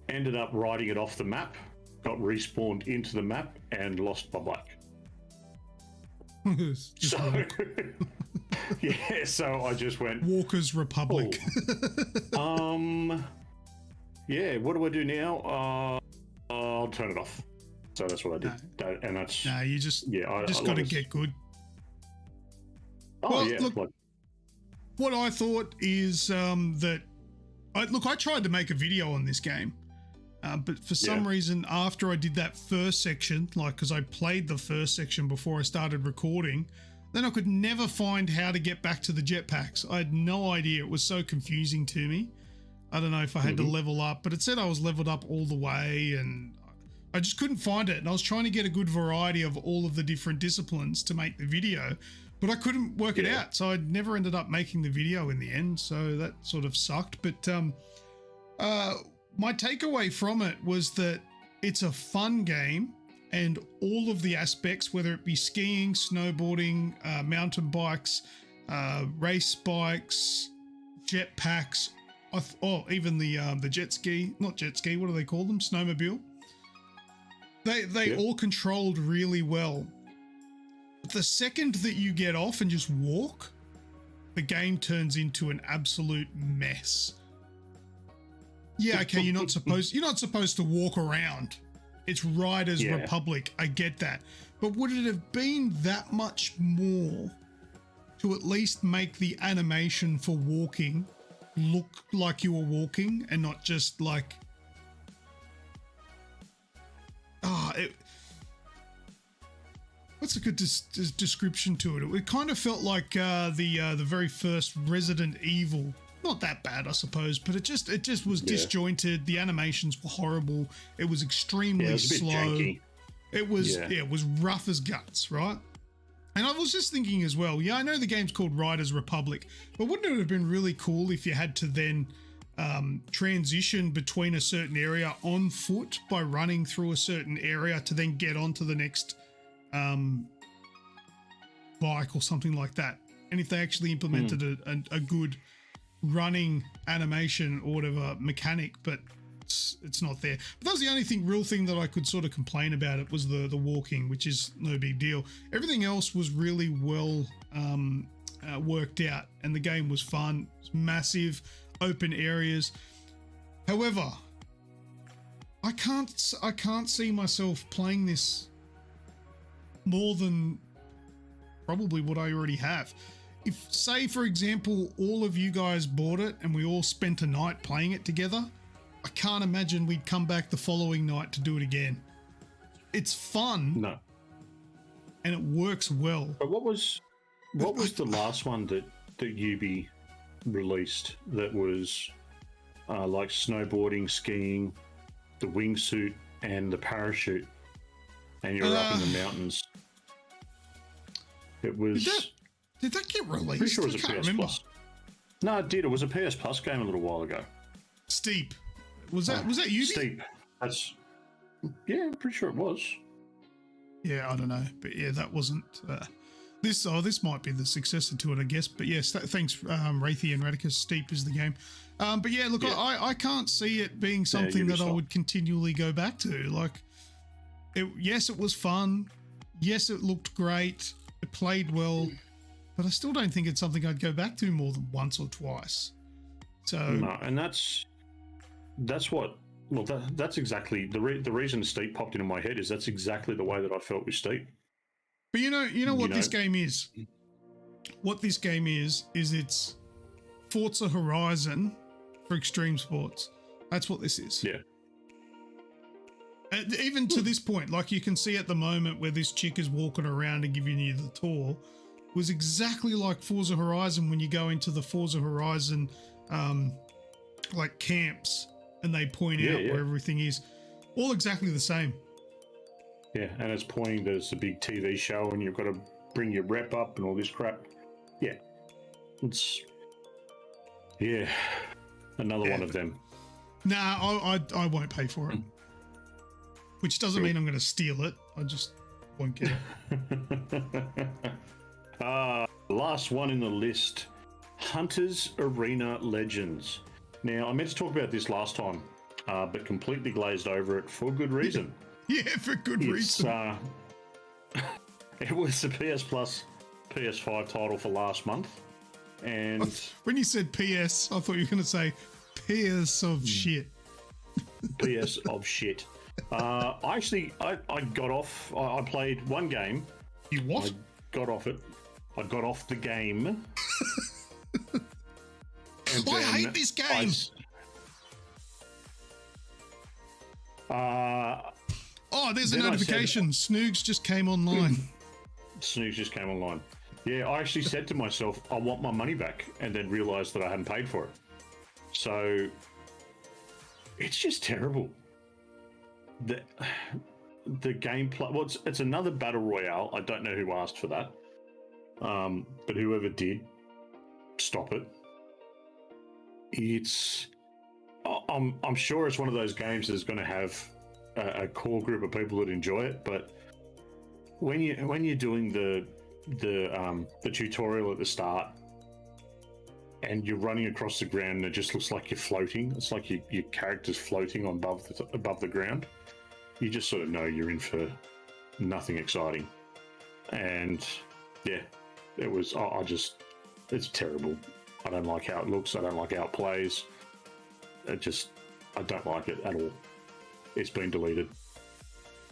Ended up riding it off the map, got respawned into the map, and lost my bike. So, yeah, so I just went... Walker's Republic. Oh. Yeah, what do I do now? I'll turn it off. So that's what I did. And that's... No, you just got to get good. Oh, well, yeah. Look, what I thought is that I tried to make a video on this game, but for some reason, after I did that first section, like because I played the first section before I started recording, then I could never find how to get back to the jetpacks. I had no idea. It was so confusing to me. I don't know if I had to level up, but it said I was leveled up all the way, and I just couldn't find it. And I was trying to get a good variety of all of the different disciplines to make the video, but I couldn't work it out. So I never ended up making the video in the end. So that sort of sucked. But my takeaway from it was that it's a fun game, and all of the aspects, whether it be skiing, snowboarding, mountain bikes, race bikes, jetpacks, even the jet ski, not jet ski, what do they call them? Snowmobile. They all controlled really well. But the second that you get off and just walk, the game turns into an absolute mess. Yeah, okay, you're not supposed to walk around. It's Riders Republic. I get that. But would it have been that much more to at least make the animation for walking look like you were walking and not just like... what's a good description to it? It kind of felt like the very first Resident Evil. Not that bad, I suppose, but it just was disjointed. The animations were horrible. It was extremely slow. Janky. It was rough as guts, right? And I was just thinking as well, I know the game's called Riders Republic, but wouldn't it have been really cool if you had to then transition between a certain area on foot by running through a certain area to then get onto the next bike or something like that? And if they actually implemented a good running animation or whatever mechanic, but it's not there. But that was the only real thing that I could sort of complain about. It was the walking, which is no big deal. Everything else was really well worked out, and the game was fun. It was massive, open areas. However, I can't see myself playing this more than probably what I already have. If, say, for example, all of you guys bought it and we all spent a night playing it together, I can't imagine we'd come back the following night to do it again. It's fun. No. And it works well. But what was the last one that Ubi released that was like snowboarding, skiing, the wingsuit and the parachute, and you're up in the mountains? It was... Did that get released? Pretty sure it was a PS Plus. No, it did. It was a PS Plus game a little while ago. Steep. Was that Ubi? Steep. I'm pretty sure it was. Yeah, I don't know, but yeah, that wasn't this. This might be the successor to it, I guess. But yes, thanks, Wraithy and Radicus. Steep is the game. But yeah, look, I can't see it being something that I would continually go back to. Like, yes, it was fun. Yes, it looked great. It played well. But I still don't think it's something I'd go back to more than once or twice. So no, and that's what. Well, that's exactly the reason Steep popped into my head is that's exactly the way that I felt with Steep. But you know what this game is. What this game is it's Forza Horizon for extreme sports. That's what this is. Yeah. Even to this point, like you can see at the moment where this chick is walking around and giving you the tour, was exactly like Forza Horizon when you go into the Forza Horizon like camps and they point out where everything is. All exactly the same. Yeah, and it's pointing that it's a big TV show and you've got to bring your rep up and all this crap. Yeah. It's... Yeah. Another one of them. Nah, I won't pay for it. Which doesn't mean I'm going to steal it. I just won't get it. Last one in the list, Hunters Arena Legends. Now, I meant to talk about this last time, but completely glazed over it for good reason. Yeah, for good reason. It was the PS Plus PS5 title for last month. And when you said PS, I thought you were going to say PS of shit. PS of shit. I got off. I played one game. You what? I got off it. I got off the game. And I then hate this game. Oh, there's a then I notification. Snoogs just came online. Snoogs just came online. Yeah, I actually said to myself, I want my money back, and then realised that I hadn't paid for it. So it's just terrible. The gameplay. Well, it's another battle royale. I don't know who asked for that, but whoever did, stop it. I'm sure it's one of those games that's going to have a core group of people that enjoy it, but when you're doing the tutorial at the start and you're running across the ground and it just looks like you're floating, it's like your character's floating on above the ground, you just sort of know you're in for nothing exciting. And yeah, it's terrible. I don't like how it looks. I don't like how it plays. I don't like it at all. It's been deleted.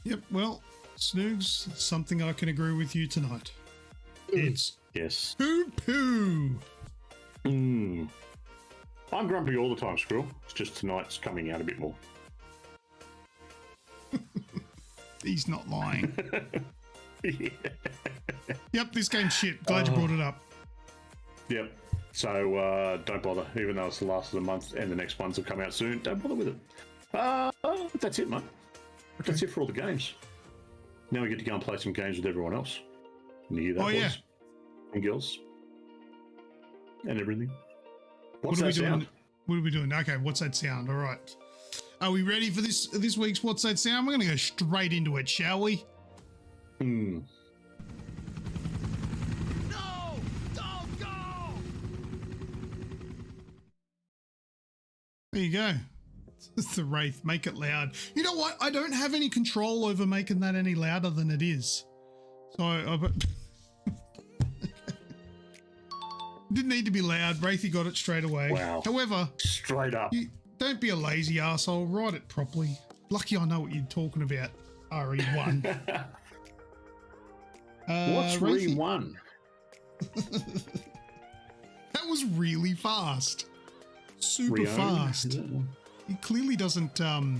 Yep, well, Snoogs, something I can agree with you tonight. It's Yes. poo-poo. I'm grumpy all the time, Squirrel. It's just tonight's coming out a bit more. He's not lying. Yeah. Yep, this game's shit. Glad you brought it up. Yep. So don't bother, even though it's the last of the month and the next ones will come out soon. Don't bother with it. That's it, mate. Okay. That's it for all the games. Now we get to go and play some games with everyone else. And you hear that, Oh, boys yeah. and girls and everything. What's What are we that sound? doing? What are we doing? Okay, what's that sound? All right. Are we ready for this week's What's That Sound? We're going to go straight into it, shall we? Hmm. There you go. It's the Wraith. Make it loud. You know what? I don't have any control over making that any louder than it is. So didn't need to be loud. Wraithy got it straight away. Wow. However, Straight up. don't be a lazy asshole. Write it properly. Lucky I know what you're talking about. RE1. What's Wraithy, RE1? that was really fast. Super Re-own? fast. Is it? He clearly doesn't have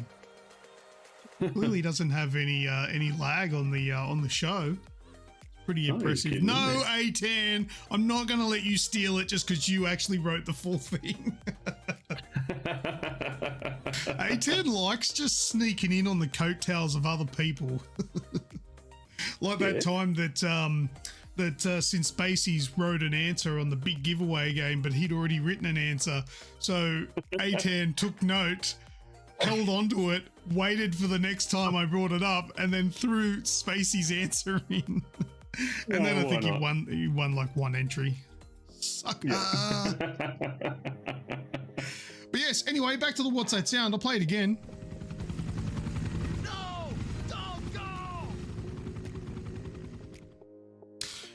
any lag on the show. Pretty impressive. kidding, No, isn't A10, I'm not going to let you steal it just because you actually wrote the full thing. A10 likes just sneaking in on the coattails of other people. Like that time that Since Spacey's wrote an answer on the big giveaway game, but he'd already written an answer. So A10 took note, held onto it, waited for the next time I brought it up, and then threw Spacey's answer in. And then I think he won like one entry. Sucker. Yeah. But yes, anyway, back to the What's That Sound. I'll play it again.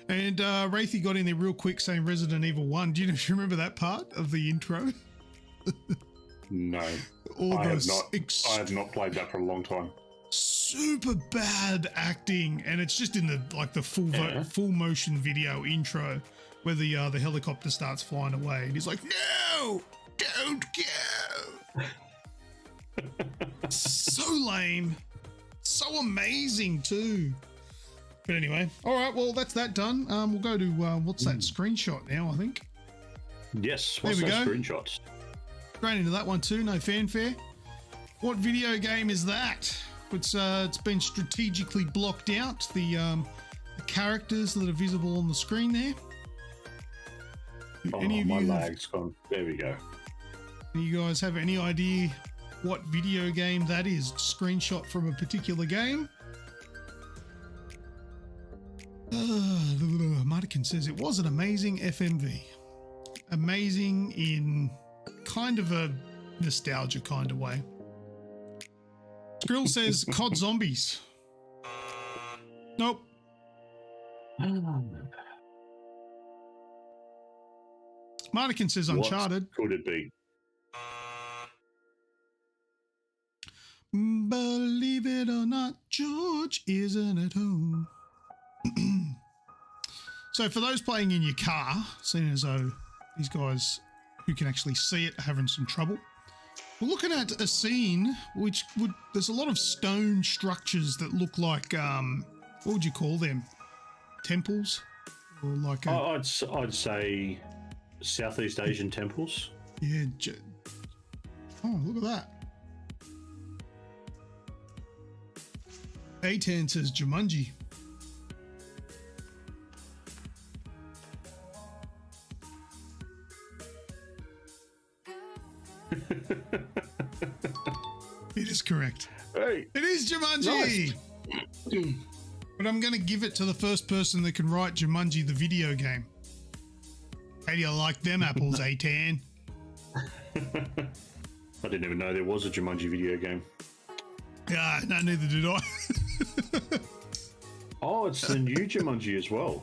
And Wraithy got in there real quick saying Resident Evil 1. Do you remember that part of the intro? No. I have not played that for a long time. Super bad acting, and it's just in the full motion video intro where the helicopter starts flying away and he's like, "No, don't go." So lame. So amazing too. But anyway, all right, well, that's that done. We'll go to what's that screenshot now, I think. Yes, There what's we those go. screenshots? Straight into that one too, no fanfare. What video game is that? It's been strategically blocked out, the characters that are visible on the screen there. Oh, Any of my you lag's gone. There we go. Do you guys have any idea what video game that is? Screenshot from a particular game? Mardican says it was an amazing FMV. Amazing in kind of a nostalgia kind of way. Skrill says COD Zombies. Nope. Mardican says Uncharted. What could it be? Believe it or not, George isn't at home. So for those playing in your car, seeing as though these guys who can actually see it are having some trouble. We're looking at a scene which there's a lot of stone structures that look like what would you call them? Temples, or like I'd say Southeast Asian temples. Yeah. Oh, look at that. A10 says Jumanji. It is correct. Hey, It is Jumanji. nice. But I'm going to give it to the first person that can write Jumanji the video game. How do you like them apples, A10? I didn't even know there was a Jumanji video game. Yeah, no, neither did I. Oh, it's the new Jumanji as well.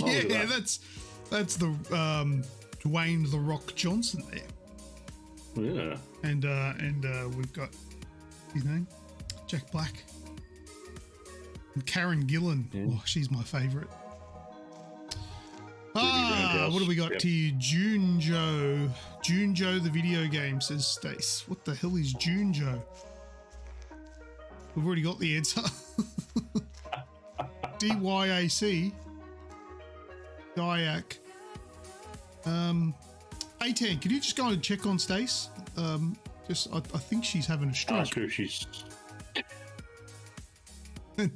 look at Yeah, that. that's the Dwayne the Rock Johnson there. Yeah. And we've got his name, Jack Black. And Karen Gillan. Yeah. Oh, she's my favourite. Roundhouse. What do we got Yep. here? Junjo. Junjo the video game, says Stace. What the hell is Junjo? We've already got the answer. DYAC. Dyak. A10, can you just go and check on Stace? I think she's having a stroke. Ask her if she's.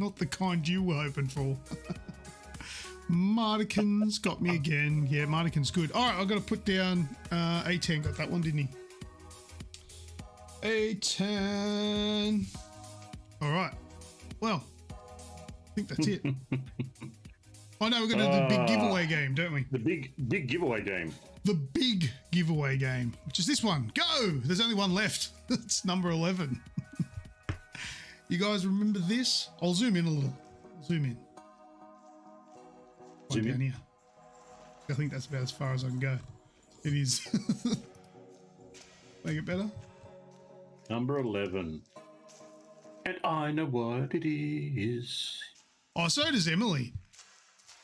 Not the kind you were hoping for. Mardikin's got me again. Yeah, Mardikin's good. All right, I've got to put down A10. Got that one, didn't he? A10. All right. Well, I think that's it. Oh, no, we're going to do the big giveaway game, don't we? The big giveaway game. The big giveaway game, which is this one. Go! There's only one left. It's number 11. You guys remember this? I'll zoom in a little. Zoom in. Zoom Down in. here. I think that's about as far as I can go. It is. Make it better. Number 11. And I know what it is. Oh, so does Emily.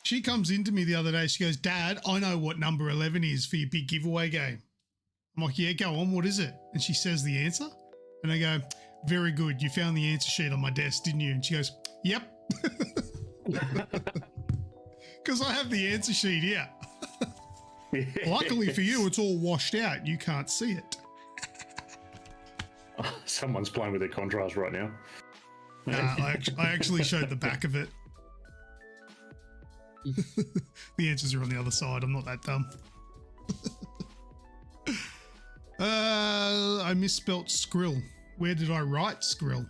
She comes into me the other day. She goes, Dad, I know what number 11 is for your big giveaway game. I'm like, yeah, go on. What is it? And she says the answer. And I go, very good. You found the answer sheet on my desk, didn't you? And she goes, yep. Because I have the answer sheet here. Luckily for you, it's all washed out. You can't see it. Someone's playing with their contrast right now. I actually showed the back of it. The answers are on the other side. I'm not that dumb. I misspelt Skrill. Where did I write Skrill?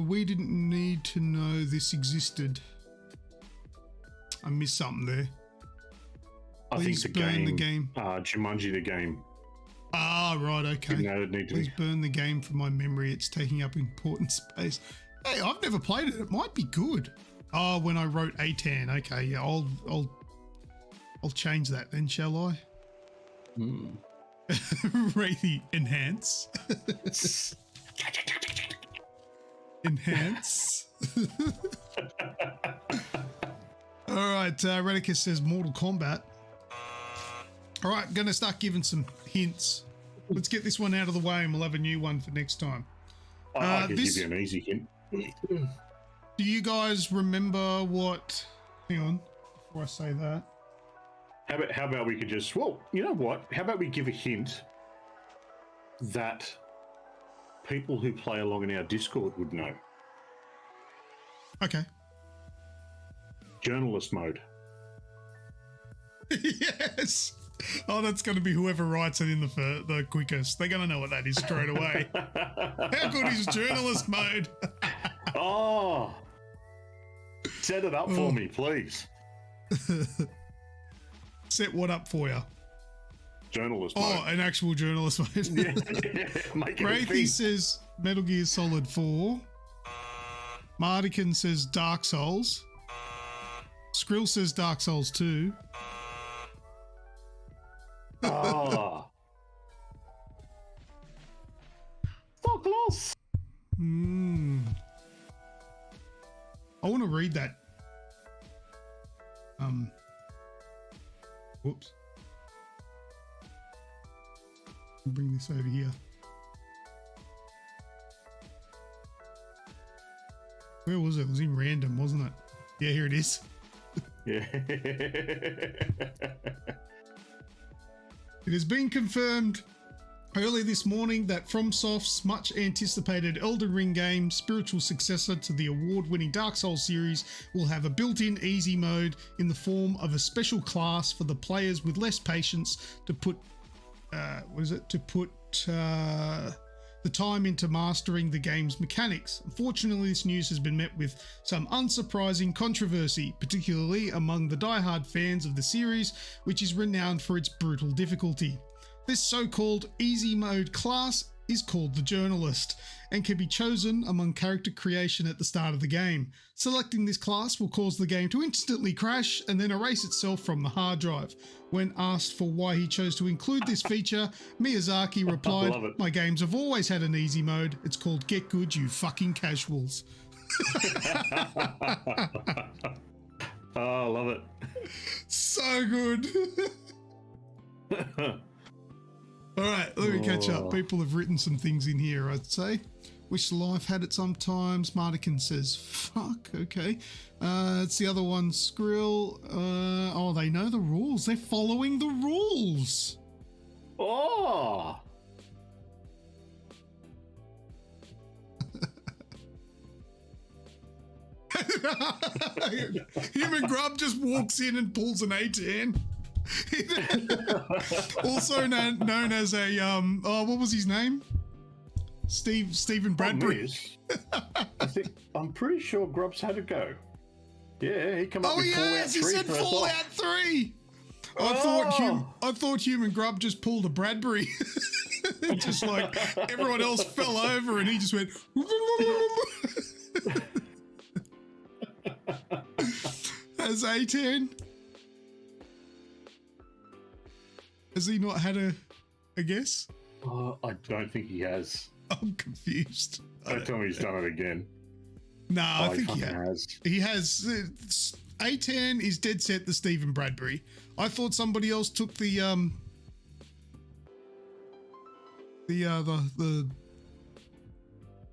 We didn't need to know this existed. I missed something there. I think Please the burn game. the game. Jumanji the game. Ah, right, okay. Didn't know it'd need to Please be. burn the game from my memory. It's taking up important space. Hey, I've never played it. It might be good. Oh, when I wrote A10. Okay, yeah, I'll change that then, shall I? Really enhance. Enhance. All right, Redicus says Mortal Kombat. All right, going to start giving some hints. Let's get this one out of the way and we'll have a new one for next time. I can this- give you an easy hint. Do you guys remember what... Hang on, before I say that. How about we could just, well, you know what? How about we give a hint that people who play along in our Discord would know? Okay. Journalist mode. Yes. Oh, that's going to be whoever writes it in the quickest. They're going to know what that is straight away. How good is journalist mode? Oh, set it up for me, please. Set what up for you? Journalist Oh, mode. an actual journalist mode. Make it a Wraithy thing. says Metal Gear Solid 4. Mardikin says Dark Souls. Skrill says Dark Souls 2. Oh. So close. I want to read that Whoops. Bring this over here. Where was it? It was in random, wasn't it? Yeah, here it is. Yeah. It has been confirmed early this morning that FromSoft's much anticipated Elden Ring game, spiritual successor to the award-winning Dark Souls series, will have a built-in easy mode in the form of a special class for the players with less patience to put the time into mastering the game's mechanics. Unfortunately, this news has been met with some unsurprising controversy, particularly among the die-hard fans of the series, which is renowned for its brutal difficulty. This so-called easy mode class is called the Journalist and can be chosen among character creation at the start of the game. Selecting this class will cause the game to instantly crash and then erase itself from the hard drive. When asked for why he chose to include this feature, Miyazaki replied, "My games have always had an easy mode. It's called Get Good, you fucking casuals." Oh, I love it. So good. All right, let me catch up. People have written some things in here, I'd say. Wish life had it sometimes. Mardican says, fuck, okay. It's the other one, Skrill. Oh, they know the rules. They're following the rules. Oh! Human Grub just walks in and pulls an A10. Also known as a what was his name? Stephen Bradbury. I'm pretty sure Grub's had a go. Yeah, he come up with Fallout 3. He said Fallout 3. I thought Human Grub just pulled a Bradbury. Just like everyone else fell over and he just went as A10. Has he not had a guess? I don't think he has. I'm confused. Don't tell me he's done it again. No, I think he has. He has. A10 is dead set the Stephen Bradbury. I thought somebody else took the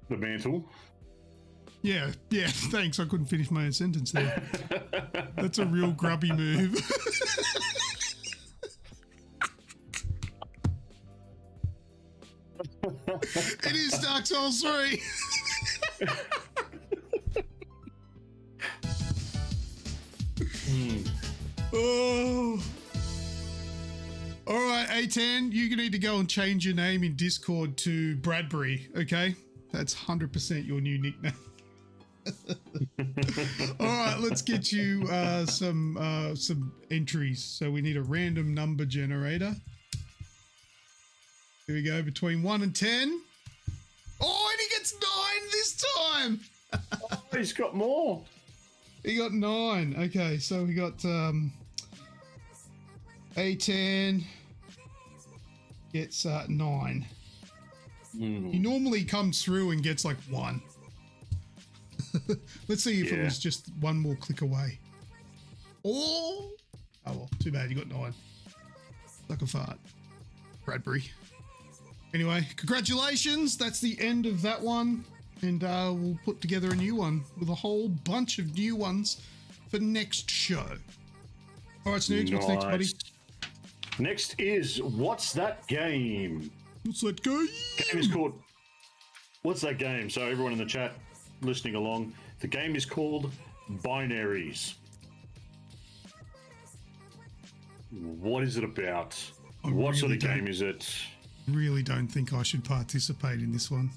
mantle. Yeah, thanks. I couldn't finish my own sentence there. That's a real grubby move. It is Dark Souls 3. Oh. All right, A10, you need to go and change your name in Discord to Bradbury, okay? That's 100% your new nickname. All right, let's get you some entries. So we need a random number generator. Here we go, between 1 and 10. Oh, and he gets 9 this time. Oh, he's got more. He got 9. Okay, so we got A10 gets 9. He normally comes through and gets like 1. Let's see if it was just one more click away. Oh well, too bad. You got 9. Like a fart. Bradbury. Anyway, congratulations. That's the end of that one. And we'll put together a new one with a whole bunch of new ones for next show. All right, Snoogs, what's next, buddy? Next is What's That Game? What's that game? Game is called What's That Game? So everyone in the chat listening along, the game is called Binaries. What is it about? What sort of game is it? Really don't think I should participate in this one.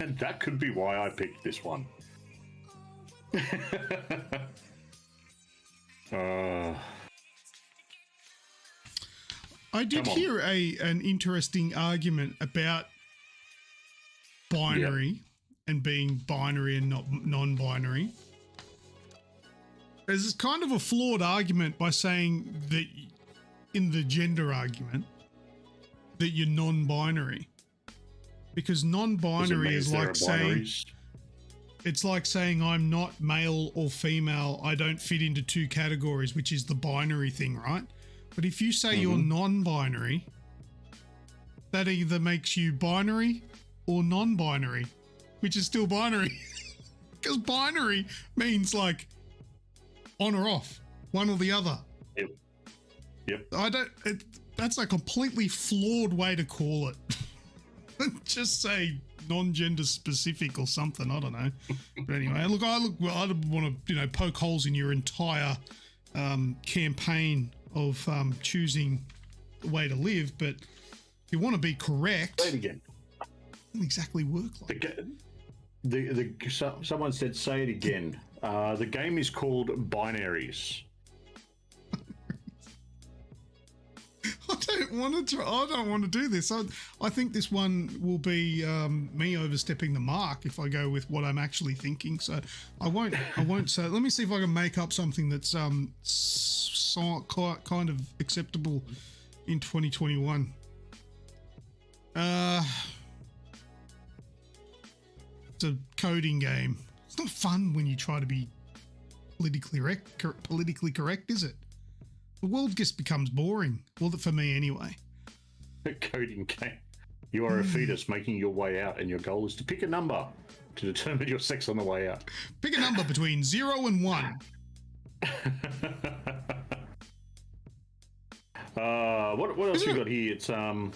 And that could be why I picked this one. I did hear an interesting argument about binary and being binary and not non-binary. There's kind of a flawed argument by saying that in the gender argument that you're non-binary, because non-binary is like saying it's like saying I'm not male or female. I don't fit into two categories, which is the binary thing, right? But if you say you're non-binary, that either makes you binary or non-binary, which is still binary. Because binary means like on or off, one or the other. Yep. That's a completely flawed way to call it. Just say non-gender specific or something. I don't know. But anyway, I don't want to, poke holes in your entire campaign of choosing the way to live. But if you want to be correct, say it again. It doesn't exactly work like that. Someone said, say it again. The game is called Binaries. I don't want to do this. I think this one will be me overstepping the mark if I go with what I'm actually thinking. So I won't say. Let me see if I can make up something that's kind of acceptable in 2021. It's a coding game. It's not fun when you try to be politically correct, is it? The world just becomes boring. Well, for me anyway. A coding game. You are a fetus making your way out, and your goal is to pick a number to determine your sex on the way out. Pick a number between 0 and 1. What else we got here? It's Isn't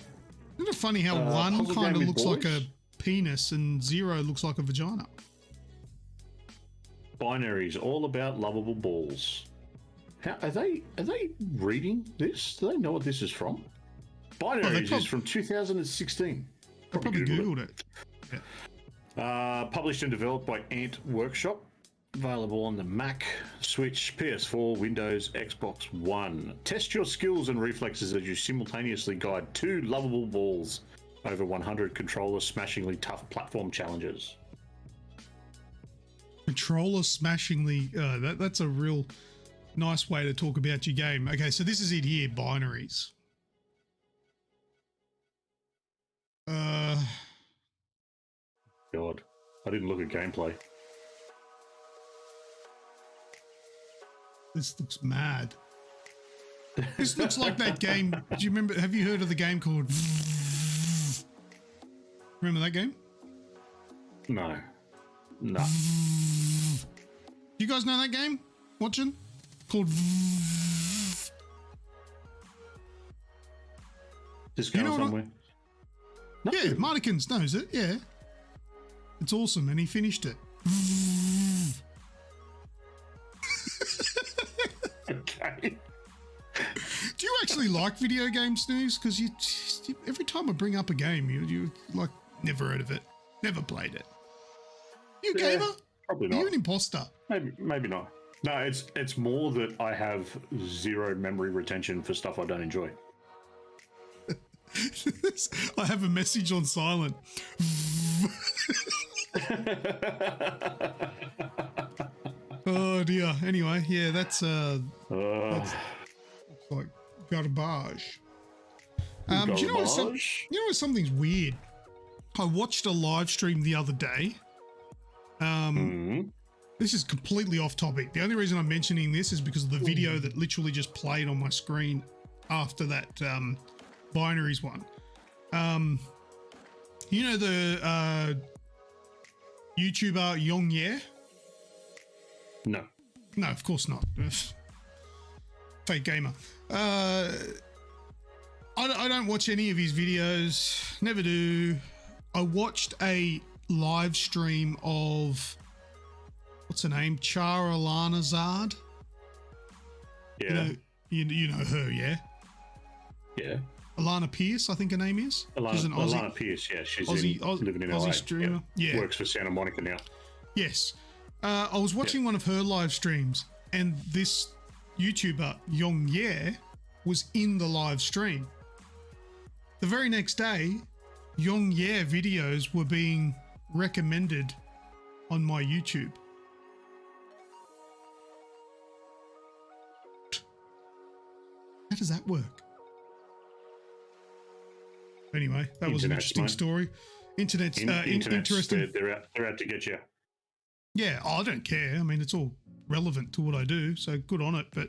it funny how 1 kind of looks like a penis and 0 looks like a vagina? Binaries, all about lovable balls. How are they reading this? Do they know what this is from? Binaries is from 2016. I probably Googled it. Yeah. Published and developed by Ant Workshop. Available on the Mac, Switch, PS4, Windows, Xbox One. Test your skills and reflexes as you simultaneously guide 2 lovable balls over 100 controller smashingly tough platform challenges. Controller smashingly, that's a real nice way to talk about your game. Okay, so this is it here, binaries. God, I didn't look at gameplay. This looks mad. This looks like that game. Do you remember? Have you heard of the game called? Remember that game? No. Do you guys know that game? Watching? Called. Just going somewhere. No. Yeah, Martikins knows it. Yeah, it's awesome, and he finished it. Okay. Do you actually like video games, Snoogs? Because you every time I bring up a game, you like never heard of it, never played it. You a gamer? Probably not. Are you an imposter? Maybe not. No, it's more that I have zero memory retention for stuff I don't enjoy. I have a message on silent. Oh dear. Anyway, yeah, that's like garbage. Do you know what something's weird? I watched a live stream the other day. This is completely off topic. The only reason I'm mentioning this is because of the video that literally just played on my screen after that binaries one. You know the YouTuber Yong Ye? No, of course not. Fake gamer. I don't watch any of his videos. Never do. I watched a live stream of what's her name? Charalana Zard. Yeah. You know her, yeah? Yeah. Alana Pierce, I think her name is. She's an Aussie. Alana Pierce, yeah. She's living in Aussie LA. streamer. Yeah. Works for Santa Monica now. Yes. I was watching one of her live streams, and this YouTuber, Yong Ye, was in the live stream. The very next day, Yong Ye videos were being recommended on my YouTube. How does that work? Anyway, that was an interesting story. Internet's interesting. They're out to get you. Yeah, I don't care. I mean, it's all relevant to what I do, so good on it. But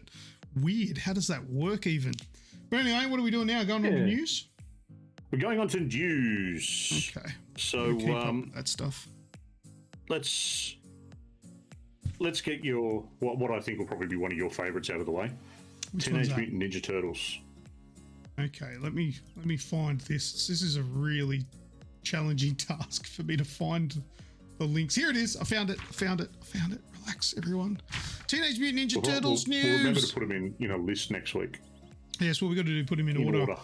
weird. How does that work even? But anyway, what are we doing now? Going on the news? We're going on to news. Okay. So Keep up with that stuff. Let's get your what I think will probably be one of your favourites out of the way. Which one's Teenage that? Mutant Ninja Turtles. Okay, let me find this. This is a really challenging task for me to find the links. Here it is. I found it. Relax, everyone. Teenage Mutant Ninja Turtles news. We'll remember to put them in a list next week. Yes, what we got to do, put them in order.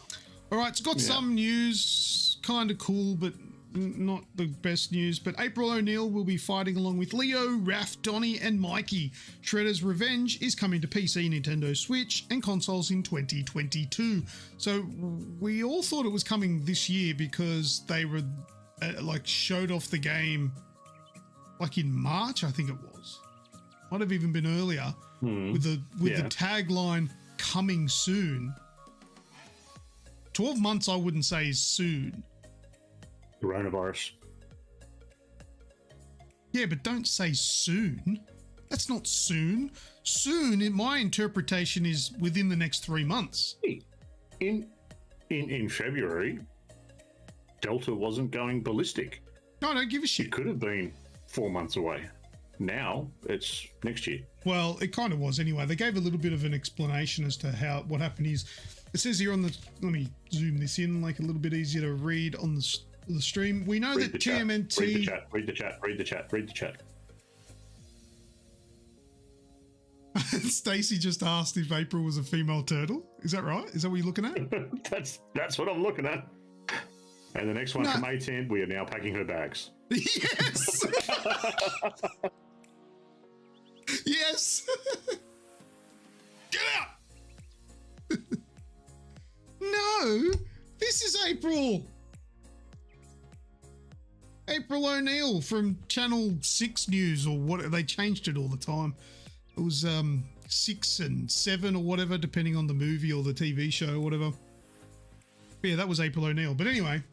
All right, it's got some news, kind of cool, but not the best news. But April O'Neil will be fighting along with Leo, Raph, Donnie, and Mikey. Shredder's Revenge is coming to PC, Nintendo Switch, and consoles in 2022. So we all thought it was coming this year because they were showed off the game like in March, I think it was. Might have even been earlier with the tagline "coming soon." 12 months, I wouldn't say is soon. Coronavirus. Yeah, but don't say soon. That's not soon. Soon, in my interpretation, is within the next 3 months. In February, Delta wasn't going ballistic. No, I don't give a It shit. could have been 4 months away. Now it's next year. Well, it kind of was anyway. They gave a little bit of an explanation as to what happened is, it says here on the, let me zoom this in, like a little bit easier to read on the stream. We know that TMNT... Read the chat. Stacey just asked if April was a female turtle. Is that right? Is that what you're looking at? That's what I'm looking at. And the next one from A10, we are now packing her bags. Yes! Yes! Get out! No! This is April! April O'Neil from Channel 6 News, or what, they changed it all the time. It was 6 and 7 or whatever, depending on the movie or the TV show or whatever. But yeah, that was April O'Neil. But anyway,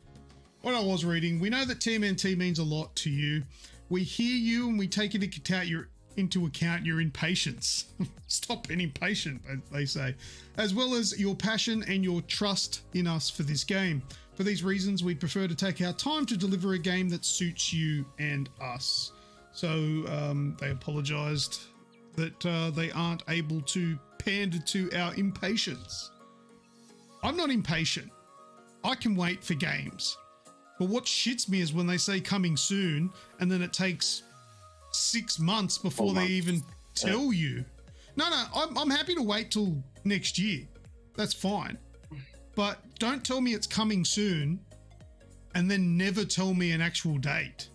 what I was reading, we know that TMNT means a lot to you. We hear you and we take into account your impatience. Stop being impatient, they say. As well as your passion and your trust in us for this game. For these reasons, we'd prefer to take our time to deliver a game that suits you and us. So they apologised that they aren't able to pander to our impatience. I'm not impatient. I can wait for games. But what shits me is when they say coming soon and then it takes 6 months before they even tell you. No, I'm happy to wait till next year. That's fine. But don't tell me it's coming soon and then never tell me an actual date.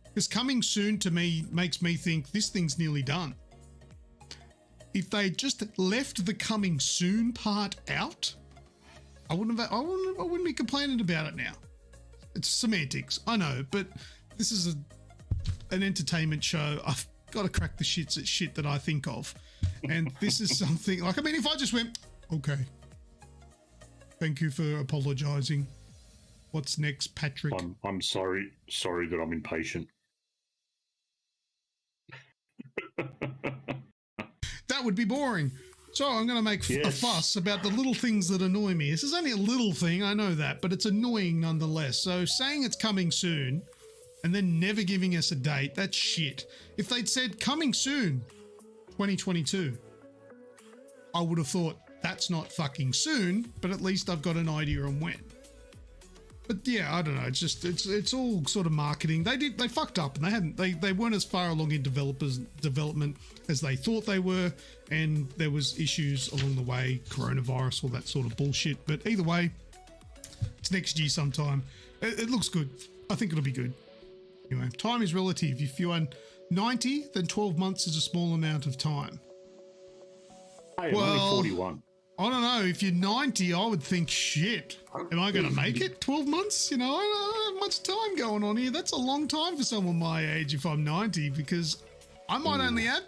Because coming soon to me makes me think this thing's nearly done. If they just left the coming soon part out, I wouldn't be complaining about it now. It's semantics, I know, but this is an entertainment show. I've got to crack the shits at shit that I think of. And this is something like, I mean, if I just went, okay, thank you for apologizing. What's next, Patrick? I'm sorry that I'm impatient. That would be boring. So I'm going to make a fuss about the little things that annoy me. This is only a little thing, I know that, but it's annoying nonetheless. So saying it's coming soon and then never giving us a date, that's shit. If they'd said coming soon, 2022, I would have thought that's not fucking soon, but at least I've got an idea on when. But yeah, I don't know. It's all sort of marketing. They fucked up and they weren't as far along in development as they thought they were, and there was issues along the way, coronavirus, all that sort of bullshit. But either way, it's next year sometime. It looks good. I think it'll be good. Anyway, time is relative. If you are 90, then 12 months is a small amount of time. Hey, I'm only 41. I don't know. If you're 90, I would think, shit, am I going to make it? 12 months? You know, I don't have much time going on here. That's a long time for someone my age if I'm 90, because I might only have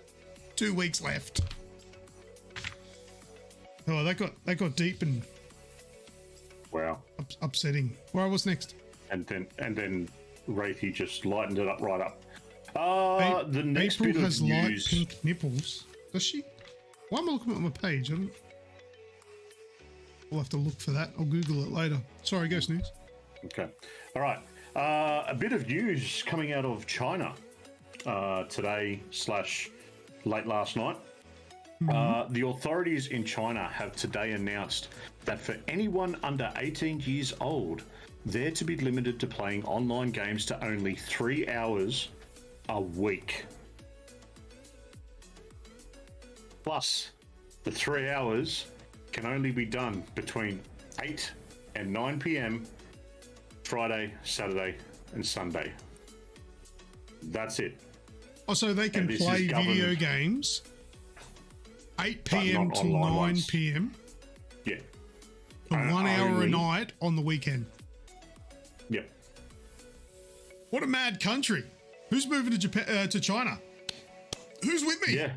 2 weeks left. Oh, that got deep and wow, upsetting. Where I was next. And then Wraithy just lightened it up right up. The next April bit of has light news. pink nipples. Does she? Why am I looking at my page? I don't... We'll have to look for that. I'll Google it later. Sorry, go Snoogs. Okay. All right. A bit of news coming out of China today / late last night. The authorities in China have today announced that for anyone under 18 years old, they're to be limited to playing online games to only 3 hours a week. Plus, the 3 hours can only be done between 8 and 9 p.m. Friday, Saturday, and Sunday. That's it. Oh, so they can And this is play video government- games 8 But p.m. not to online 9 ones. p.m. Yeah. for 1 hour a Only- night on the weekend. Yep. What a mad country. Who's moving to Japan, to China? Who's with me? Yeah.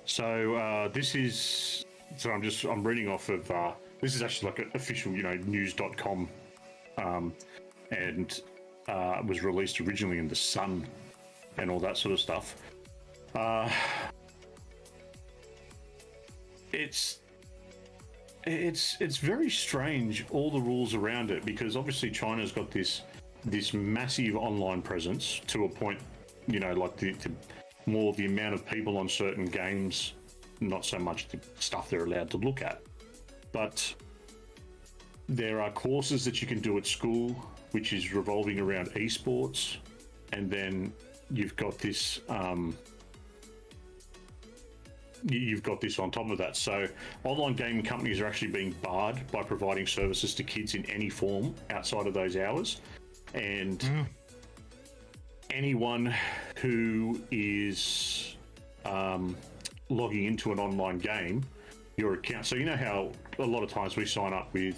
So this is. So I'm reading off of. This is actually like an official, news.com, and was released originally in the Sun, and all that sort of stuff. It's very strange, all the rules around it, because obviously China's got this massive online presence to a point, like the more the amount of people on certain games, not so much the stuff they're allowed to look at. But there are courses that you can do at school, which is revolving around esports, and then you've got this on top of that. So online gaming companies are actually being barred by providing services to kids in any form outside of those hours. And anyone who is logging into an online game, your account. So you know how a lot of times we sign up with,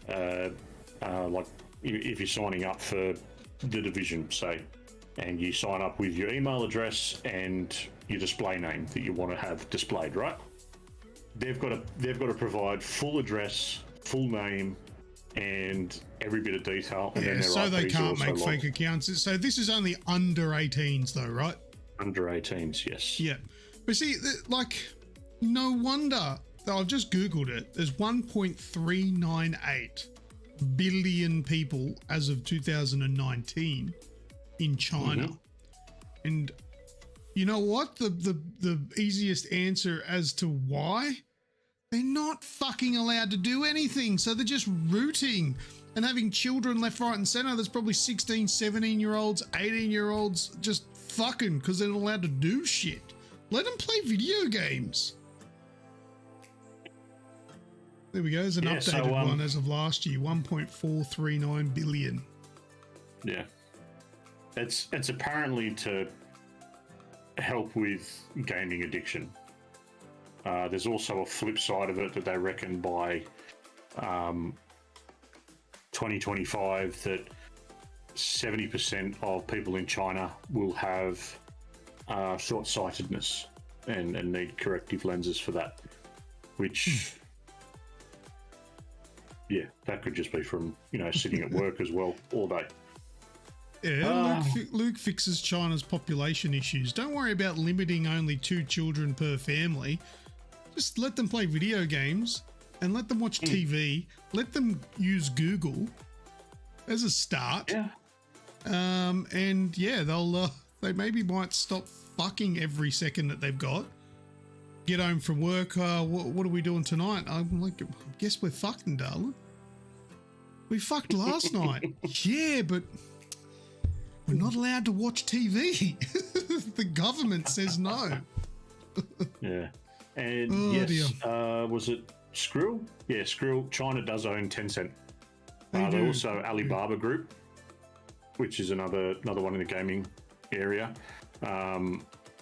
like if you're signing up for the division, say, and you sign up with your email address and your display name that you want to have displayed, right? They've got to provide full address, full name, and every bit of detail. And Yeah, so they can't make fake accounts. So this is only under 18s though, right? Under 18s, yes. Yeah. But see, no wonder. I've just Googled it. There's 1.398 billion people as of 2019 in China. And you know what? The easiest answer as to why? They're not fucking allowed to do anything. So they're just rooting and having children left, right, and center. There's probably 16, 17-year-olds, 18-year-olds just fucking because they're not allowed to do shit. Let them play video games. There we go. There's an updated one as of last year. 1.439 billion. Yeah. It's apparently to help with gaming addiction. There's also a flip side of it that they reckon by 2025 that 70% of people in China will have short-sightedness and need corrective lenses for that, which that could just be from sitting at work as well all day. Yeah, Luke fixes China's population issues. Don't worry about limiting only 2 children per family. Just let them play video games and let them watch TV. Let them use Google as a start. Yeah. And yeah, they maybe might stop fucking every second that they've got. Get home from work. What are we doing tonight? I'm like, guess we're fucking, darling. We fucked last night. Yeah, but we're not allowed to watch TV. The government says no. Yeah. And yes, was it Skrill? Yeah, Skrill. China does own Tencent. They're also Alibaba Group, which is another one in the gaming area.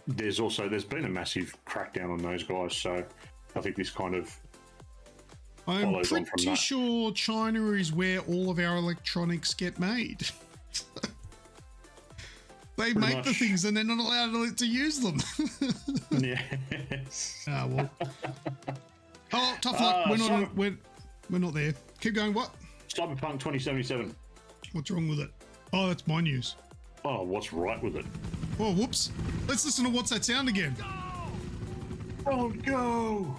There's been a massive crackdown on those guys, so I think this kind of I'm follows on from pretty that. sure China is where all of our electronics get made. They make the much. things and they're not allowed to use them. Yes. Well. Oh, tough luck. We're not there. Keep going. What? Cyberpunk 2077. What's wrong with it? Oh, that's my news. Oh, what's right with it? Oh, whoops. Let's listen to What's That Sound again. Oh, go!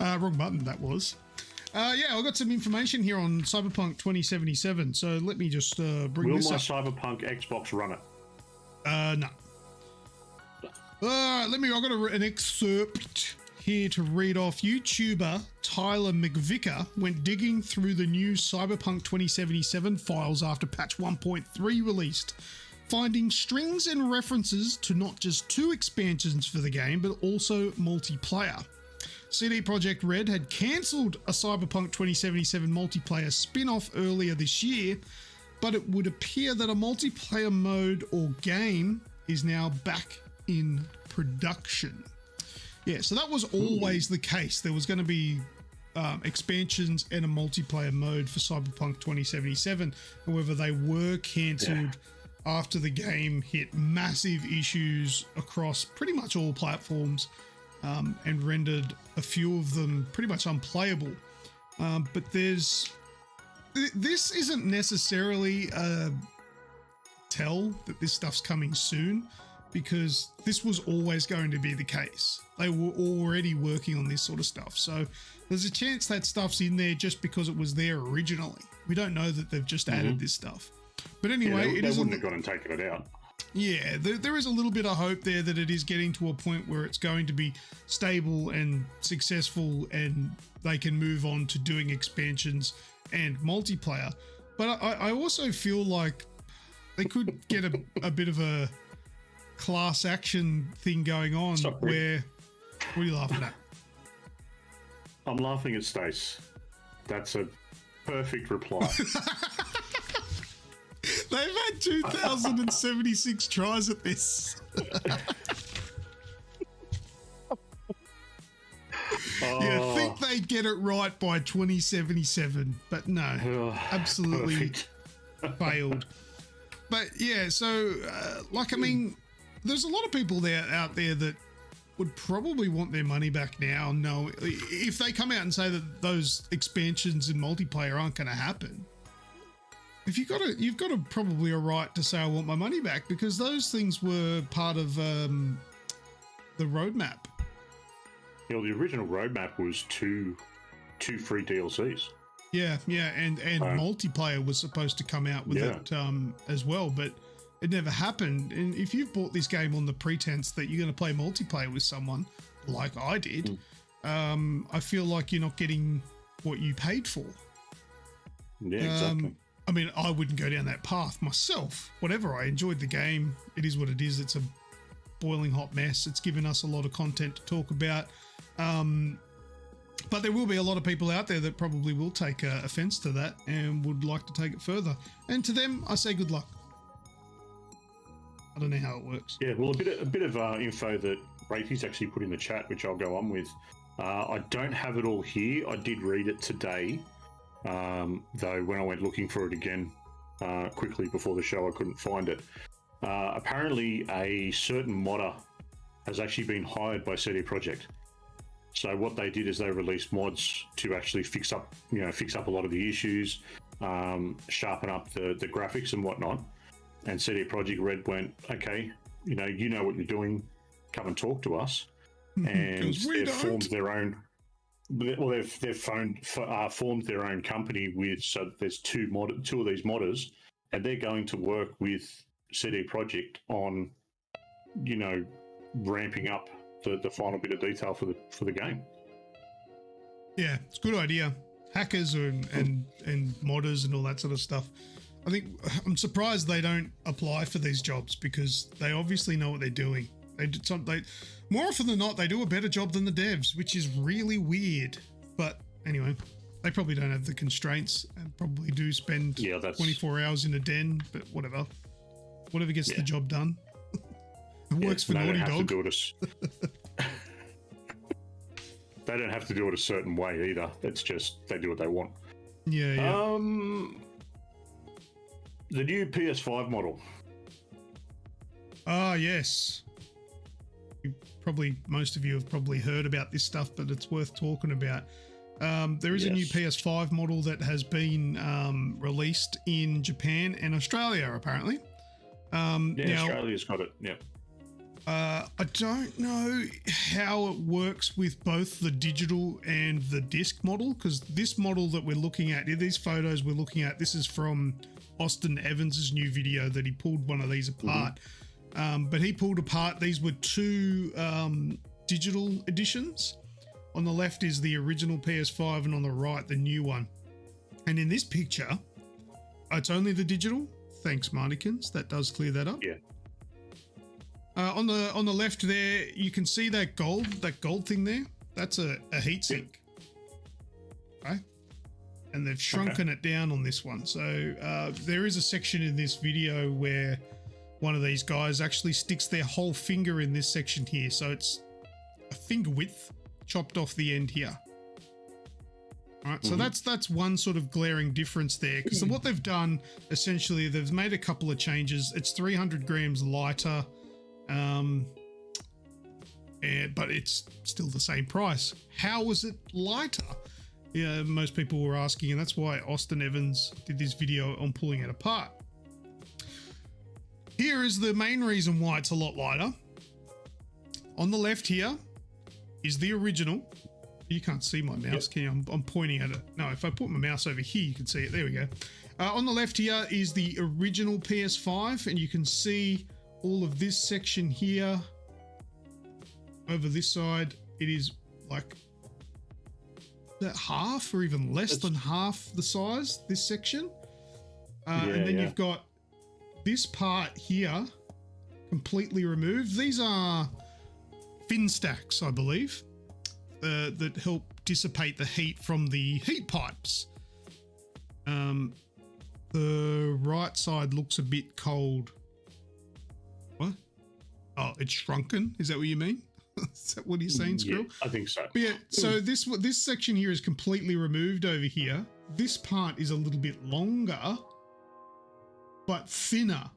Wrong button, that was. Yeah, I've got some information here on Cyberpunk 2077, so let me just bring Will this my up. Cyberpunk Xbox run it? No. I've got an excerpt here to read off. YouTuber Tyler McVicker went digging through the new Cyberpunk 2077 files after patch 1.3 released, finding strings and references to not just 2 expansions for the game, but also multiplayer. CD Projekt Red had cancelled a Cyberpunk 2077 multiplayer spin-off earlier this year, but it would appear that a multiplayer mode or game is now back in production. Yeah, so that was always the case. There was going to be expansions and a multiplayer mode for Cyberpunk 2077. However, they were cancelled after the game hit massive issues across pretty much all platforms and rendered a few of them pretty much unplayable. But this isn't necessarily a tell that this stuff's coming soon, because this was always going to be the case. They were already working on this sort of stuff. So there's a chance that stuff's in there just because it was there originally. We don't know that they've just added this stuff. But anyway, they wouldn't have gone and taken it out. Yeah, there is a little bit of hope there that it is getting to a point where it's going to be stable and successful and they can move on to doing expansions and multiplayer. But I also feel like they could get a bit of a class action thing going on. Where... What are you laughing at? I'm laughing at Stace. That's a perfect reply. They've had 2,076 tries at this. Yeah, think they'd get it right by 2077, but no, absolutely failed. But yeah, so I mean, there's a lot of people out there that would probably want their money back now. No, if they come out and say that those expansions and multiplayer aren't going to happen. If you've got probably a right to say I want my money back, because those things were part of the roadmap. You know, the original roadmap was two free DLCs. Yeah, and multiplayer was supposed to come out with it as well, but it never happened. And if you've bought this game on the pretense that you're going to play multiplayer with someone, like I did, I feel like you're not getting what you paid for. Yeah, exactly. I mean, I wouldn't go down that path myself. Whatever, I enjoyed the game. It is what it is. It's a boiling hot mess. It's given us a lot of content to talk about. But there will be a lot of people out there that probably will take offense to that and would like to take it further. And to them, I say good luck. I don't know how it works. Yeah, well, a bit of info that Rafie's actually put in the chat, which I'll go on with. I don't have it all here. I did read it today. Though when I went looking for it again quickly before the show, I couldn't find it. Apparently, a certain modder has actually been hired by CD Projekt. So what they did is they released mods to actually fix up a lot of the issues, sharpen up the graphics and whatnot. And CD Projekt Red went, okay, you know what you're doing, come and talk to us. And they've formed their own. Well, they've formed their own company with, so there's two of these modders, and they're going to work with CD Projekt on, ramping up the final bit of detail for the game. Yeah, it's a good idea. Hackers and modders and all that sort of stuff. I'm surprised they don't apply for these jobs, because they obviously know what they're doing. More often than not, they do a better job than the devs, which is really weird. But anyway, they probably don't have the constraints and probably do spend 24 hours in a den, but whatever. Whatever gets the job done. It works for Naughty Dog. They don't have to do it a certain way either. It's just they do what they want. Yeah. The new PS5 model. Ah, yes. Most of you have probably heard about this stuff, but it's worth talking about. There is a new PS5 model that has been released in Japan and Australia, apparently. Now, Australia's got it. Yeah. I don't know how it works with both the digital and the disc model, because this model that we're looking at, these photos we're looking at, this is from Austin Evans's new video that he pulled one of these apart. But he pulled apart, these were two digital editions. On the left is the original PS5 and on the right, the new one. And in this picture, it's only the digital. Thanks, Marnikins. That does clear that up. Yeah. On the left there, you can see that gold thing there. That's a heatsink, right? And they've shrunken it down on this one. So there is a section in this video where one of these guys actually sticks their whole finger in this section here. So it's a finger width chopped off the end here. All right, so that's one sort of glaring difference there, because what they've done, essentially, they've made a couple of changes. It's 300 grams lighter. But it's still the same price. How was it lighter? Yeah, most people were asking, and that's why Austin Evans did this video on pulling it apart. Here is the main reason why it's a lot lighter. On the left here is the original. You can't see my mouse, can you? I'm pointing at it. No, if I put my mouse over here, you can see it. There we go. On the left here is the original PS5, and you can see all of this section here. Over this side, it is like that half or even less than half the size, this section. And then you've got this part here completely removed. These are fin stacks, I believe, that help dissipate the heat from the heat pipes. The right side looks a bit cold. What? Oh, it's shrunken. Is that what you mean? Is that what you're saying, Skrill? Yeah, I think so. But yeah, so this section here is completely removed over here. This part is a little bit longer, but thinner.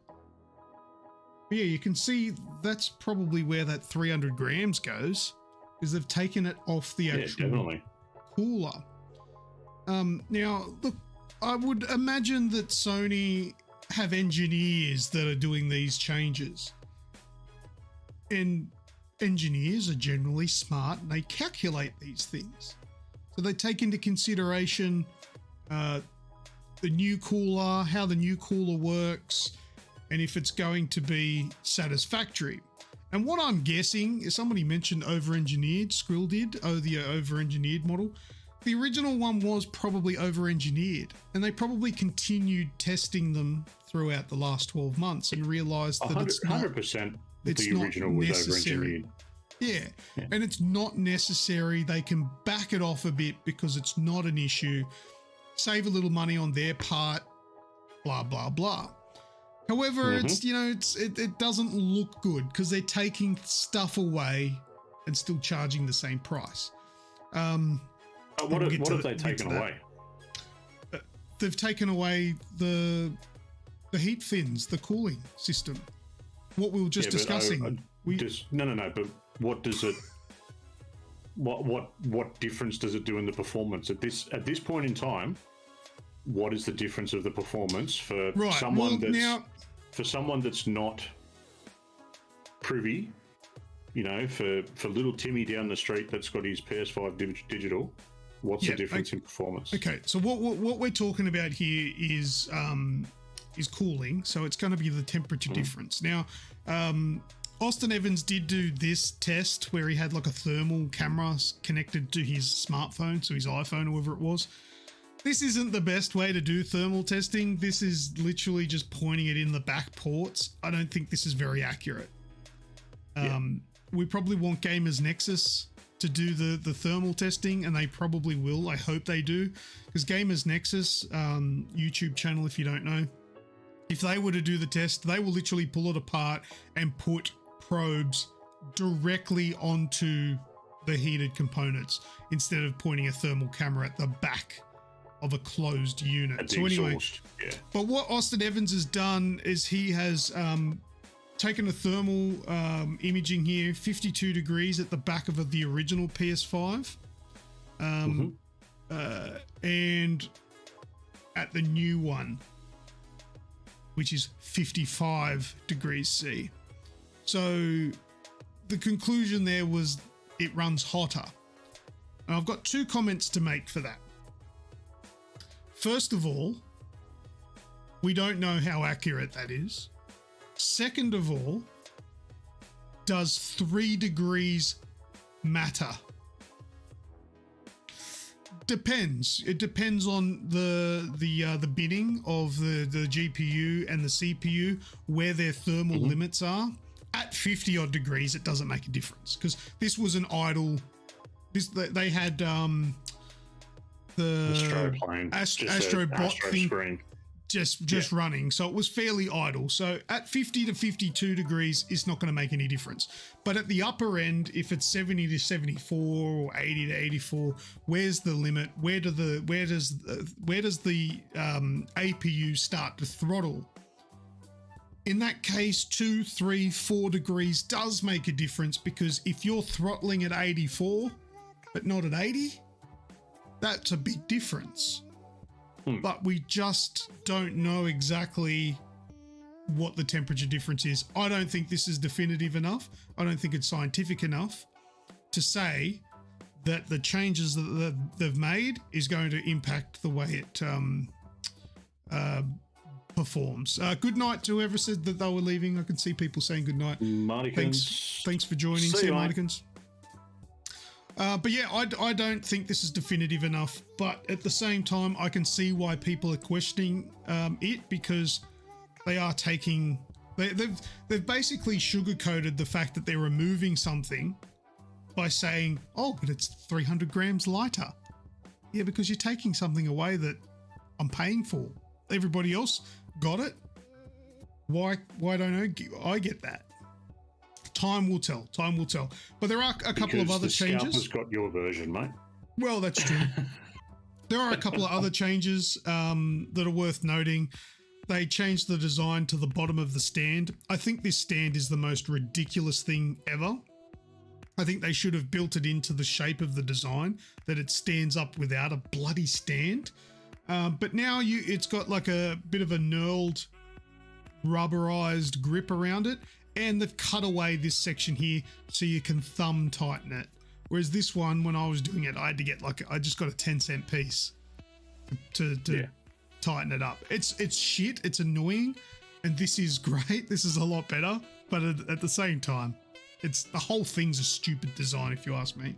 But yeah, you can see that's probably where that 300 grams goes, because they've taken it off the actual cooler. Now, look, I would imagine that Sony have engineers that are doing these changes. And engineers are generally smart and they calculate these things. So they take into consideration the new cooler, how the new cooler works, and if it's going to be satisfactory. And what I'm guessing is somebody mentioned over-engineered, Skrill did, the over-engineered model. The original one was probably over-engineered, and they probably continued testing them throughout the last 12 months and realized that it's not 100%. It's the original was necessary. over-engineered. Yeah, and it's not necessary. They can back it off a bit because it's not an issue. Save a little money on their part, blah, blah, blah. However, it's, you know, it doesn't look good because they're taking stuff away and still charging the same price. What have they taken away? They've taken away the heat fins, the cooling system. What we were just discussing. No. But what does it? What difference does it do in the performance at this point in time? What is the difference of the performance for someone that's not privy? You know, for little Timmy down the street that's got his PS5 digital. What's the difference in performance? Okay, so what we're talking about here is cooling. So it's going to be the temperature difference. Now, Austin Evans did do this test where he had like a thermal camera connected to his smartphone, so his iPhone, or whatever it was. This isn't the best way to do thermal testing. This is literally just pointing it in the back ports. I don't think this is very accurate. We probably want Gamers Nexus to do the thermal testing, and they probably will. I hope they do, because Gamers Nexus, YouTube channel, if you don't know, if they were to do the test, they will literally pull it apart and put probes directly onto the heated components instead of pointing a thermal camera at the back of a closed unit. So anyway, but what Austin Evans has done is he has taken a thermal imaging here, 52 degrees at the back of the original PS5, and at the new one. which is 55 degrees C. So the conclusion there was it runs hotter. And I've got 2 comments to make for that. First of all, we don't know how accurate that is. Second of all, does 3 degrees matter? Depends. It depends on the binning of the GPU and the CPU, where their thermal limits are. At 50 odd degrees, it doesn't make a difference, because this was an idle. They had the Astro plane, Astro bot thing screen. just running, so it was fairly idle. So at 50 to 52 degrees, it's not going to make any difference. But at the upper end, if it's 70 to 74 or 80 to 84, where's the limit? Where does the APU start to throttle? In that case, 2, 3, 4 degrees does make a difference, because if you're throttling at 84 but not at 80, that's a big difference. But we just don't know exactly what the temperature difference is. I don't think this is definitive enough. I don't think it's scientific enough to say that the changes that they've made is going to impact the way it performs. Good night to whoever said that they were leaving. I can see people saying good night. Martikins. Thanks for joining. See you, mate. Martikins. But yeah, I don't think this is definitive enough. But at the same time, I can see why people are questioning it, because they are taking. They've basically sugarcoated the fact that they're removing something by saying, "Oh, but it's 300 grams lighter." Yeah, because you're taking something away that I'm paying for. Everybody else got it. Why don't I get that? Time will tell. Time will tell. But there are a couple of other changes. Scalper's got your version, mate. Well, that's true. There are a couple of other changes that are worth noting. They changed the design to the bottom of the stand. I think this stand is the most ridiculous thing ever. I think they should have built it into the shape of the design, that it stands up without a bloody stand. But now it's got like a bit of a knurled, rubberized grip around it, and they've cut away this section here so you can thumb tighten it. Whereas this one, when I was doing it, I had to get I just got a 10-cent piece to tighten it up. It's shit. It's annoying, and this is great. This is a lot better, but at the same time, the whole thing's a stupid design, if you ask me.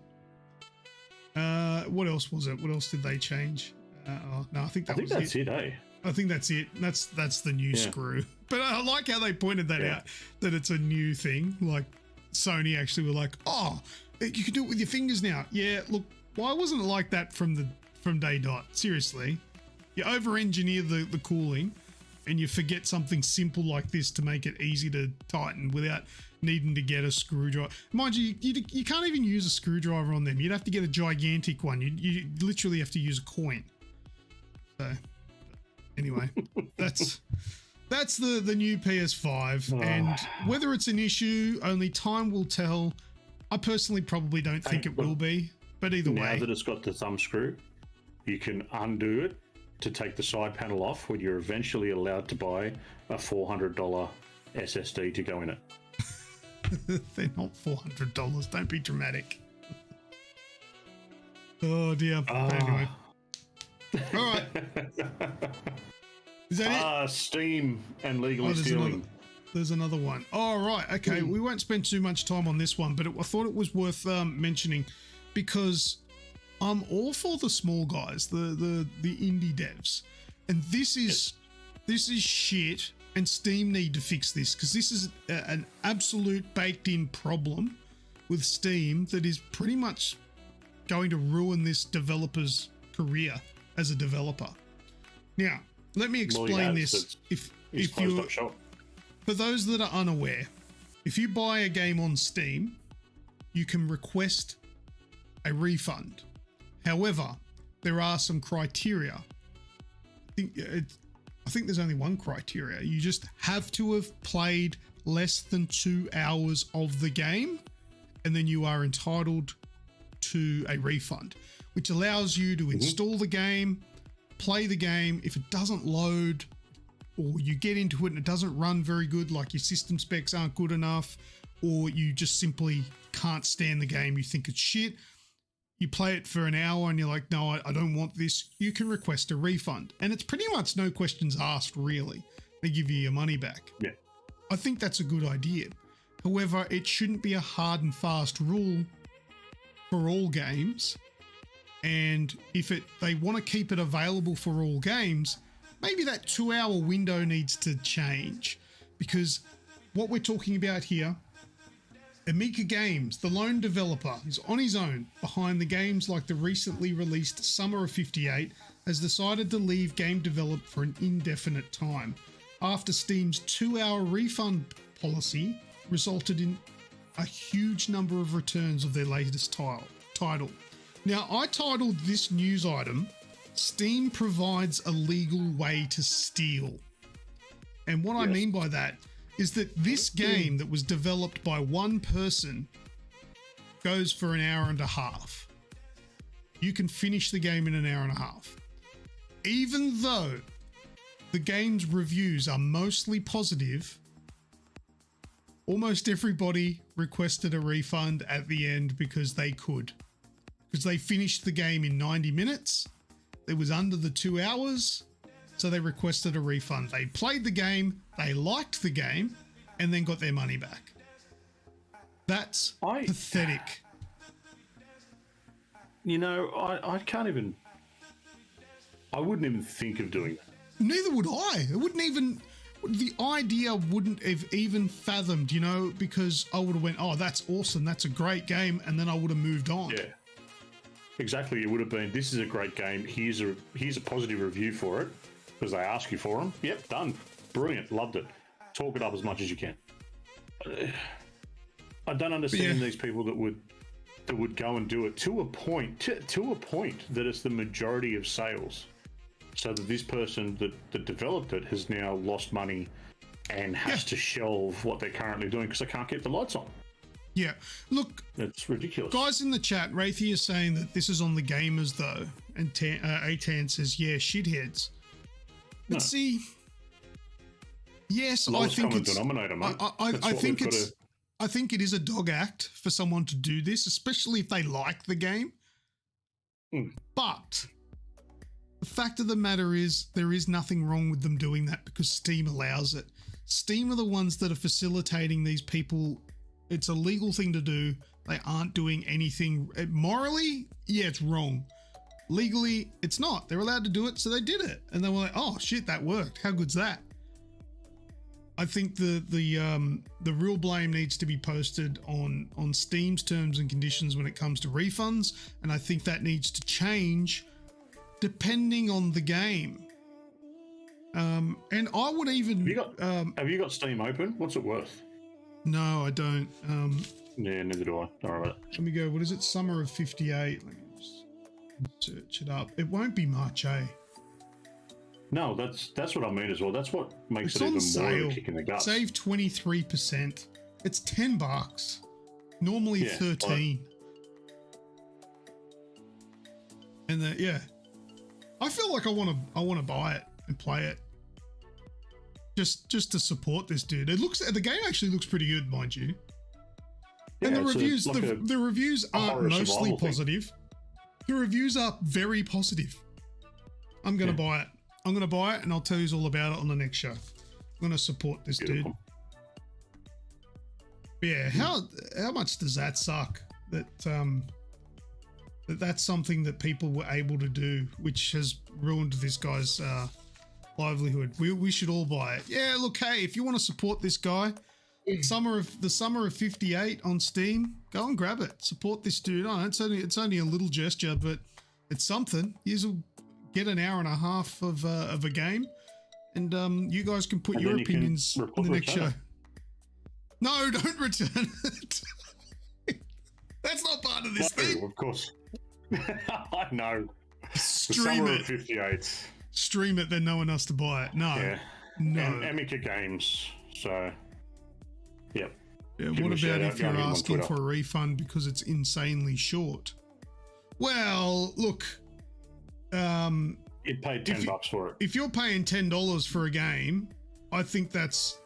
What else was it? What else did they change? No, I think that's it, eh? I think that's it. That's the new screw. But I like how they pointed that out, that it's a new thing. Like Sony actually were like, "Oh, you can do it with your fingers now." Yeah, look, why wasn't it like that from day dot? Seriously, you over-engineer the cooling, and you forget something simple like this to make it easy to tighten without needing to get a screwdriver. Mind you, you can't even use a screwdriver on them. You'd have to get a gigantic one. You literally have to use a coin. So anyway, that's the new PS5, and whether it's an issue, only time will tell. I personally probably don't think it will be, but either way. Now that it's got the thumb screw, you can undo it to take the side panel off when you're eventually allowed to buy a $400 SSD to go in it. They're not $400. Don't be dramatic. Oh dear. Anyway. All right. Is that it? Steam and legally stealing. There's another one. Oh, right. Okay. We won't spend too much time on this one, but I thought it was worth mentioning, because I'm all for the small guys, the indie devs, and this is shit. And Steam need to fix this, because this is an absolute baked-in problem with Steam that is pretty much going to ruin this developer's career as a developer. Now, let me explain this. If you, for those that are unaware, if you buy a game on Steam, you can request a refund. However, there are some criteria. I think there's only one criteria. You just have to have played less than 2 hours of the game, and then you are entitled to a refund, which allows you to install the game, play the game. If it doesn't load or you get into it and it doesn't run very good, like your system specs aren't good enough, or you just simply can't stand the game, you think it's shit, you play it for an hour and you're like, no, I don't want this, you can request a refund. And it's pretty much no questions asked, really. They give you your money back. Yeah. I think that's a good idea. However, it shouldn't be a hard and fast rule for all games. And if they want to keep it available for all games, maybe that 2-hour window needs to change. Because what we're talking about here, AGExp, the lone developer, is on his own behind the games like the recently released Summer of 58, has decided to leave game development for an indefinite time after Steam's 2-hour refund policy resulted in a huge number of returns of their latest title. Now, I titled this news item, Steam provides a legal way to steal. And what I mean by that is that this game that was developed by one person goes for an hour and a half. You can finish the game in an hour and a half. Even though the game's reviews are mostly positive, almost everybody requested a refund at the end because they could. Because they finished the game in 90 minutes. It was under the 2 hours, so they requested a refund. They played the game, they liked the game, and then got their money back. That's pathetic. You know, I can't even... I wouldn't even think of doing that. Neither would I. It wouldn't even... The idea wouldn't have even fathomed, you know, because I would have went, oh, that's awesome, that's a great game, and then I would have moved on. Yeah. Exactly. It would have been, this is a great game, here's a positive review for it, because they ask you for them. Yep, done. Brilliant. Loved it. Talk it up as much as you can. I don't understand these people that would go and do it to a point that it's the majority of sales. So that this person that developed it has now lost money and has to shelve what they're currently doing because they can't get the lights on. Yeah. Look, it's ridiculous. Guys in the chat, Wraithy is saying that this is on the gamers though, and Atan says, yeah, shitheads. But see, yes, I think it's denominator, mate. I think it's I think it is a dog act for someone to do this, especially if they like the game. But the fact of the matter is there is nothing wrong with them doing that because Steam allows it. Steam are the ones that are facilitating these people. It's a legal thing to do. They aren't doing anything morally. Yeah, it's wrong. Legally, it's not. They're allowed to do it, so they did it. And they were like, oh shit, that worked. How good's that? I think the real blame needs to be posted on Steam's terms and conditions when it comes to refunds, and I think that needs to change depending on the game. And I would even have you got Steam open? What's it worth? No, I don't. Yeah, neither do I. Don't worry about it. Let me go. What is it? Summer of 58. Let me just search it up. It won't be much, eh? No, that's what I mean as well. That's what makes It's it on even sale. more of a kick in the guts. Save 23%. It's $10. Normally 13. And I feel like I want to buy it and play it. Just to support this dude. The game actually looks pretty good, mind you. And the reviews the reviews aren't mostly positive. The reviews are very positive. I'm going to buy it. I'm going to buy it and I'll tell you all about it on the next show. I'm going to support this dude. Yeah, how much does that suck that that's something that people were able to do, which has ruined this guy's livelihood. We should all buy it. Yeah, look, hey, if you want to support this guy, the summer of 58 on Steam, go and grab it. Support this dude. Oh, it's only a little gesture, but it's something. You'll get an hour and a half of a game, and you guys can put your opinions in the next show. No, don't return it. That's not part of this thing. Of course. I know. Stream the summer it. Of 58. Stream it, then no one has to buy it. No. Yeah. No. And AGExp. So, yep. Yeah, what about if you're asking for a refund because it's insanely short? Well, look. You'd pay $10 for it. If you're paying $10 for a game, I think that's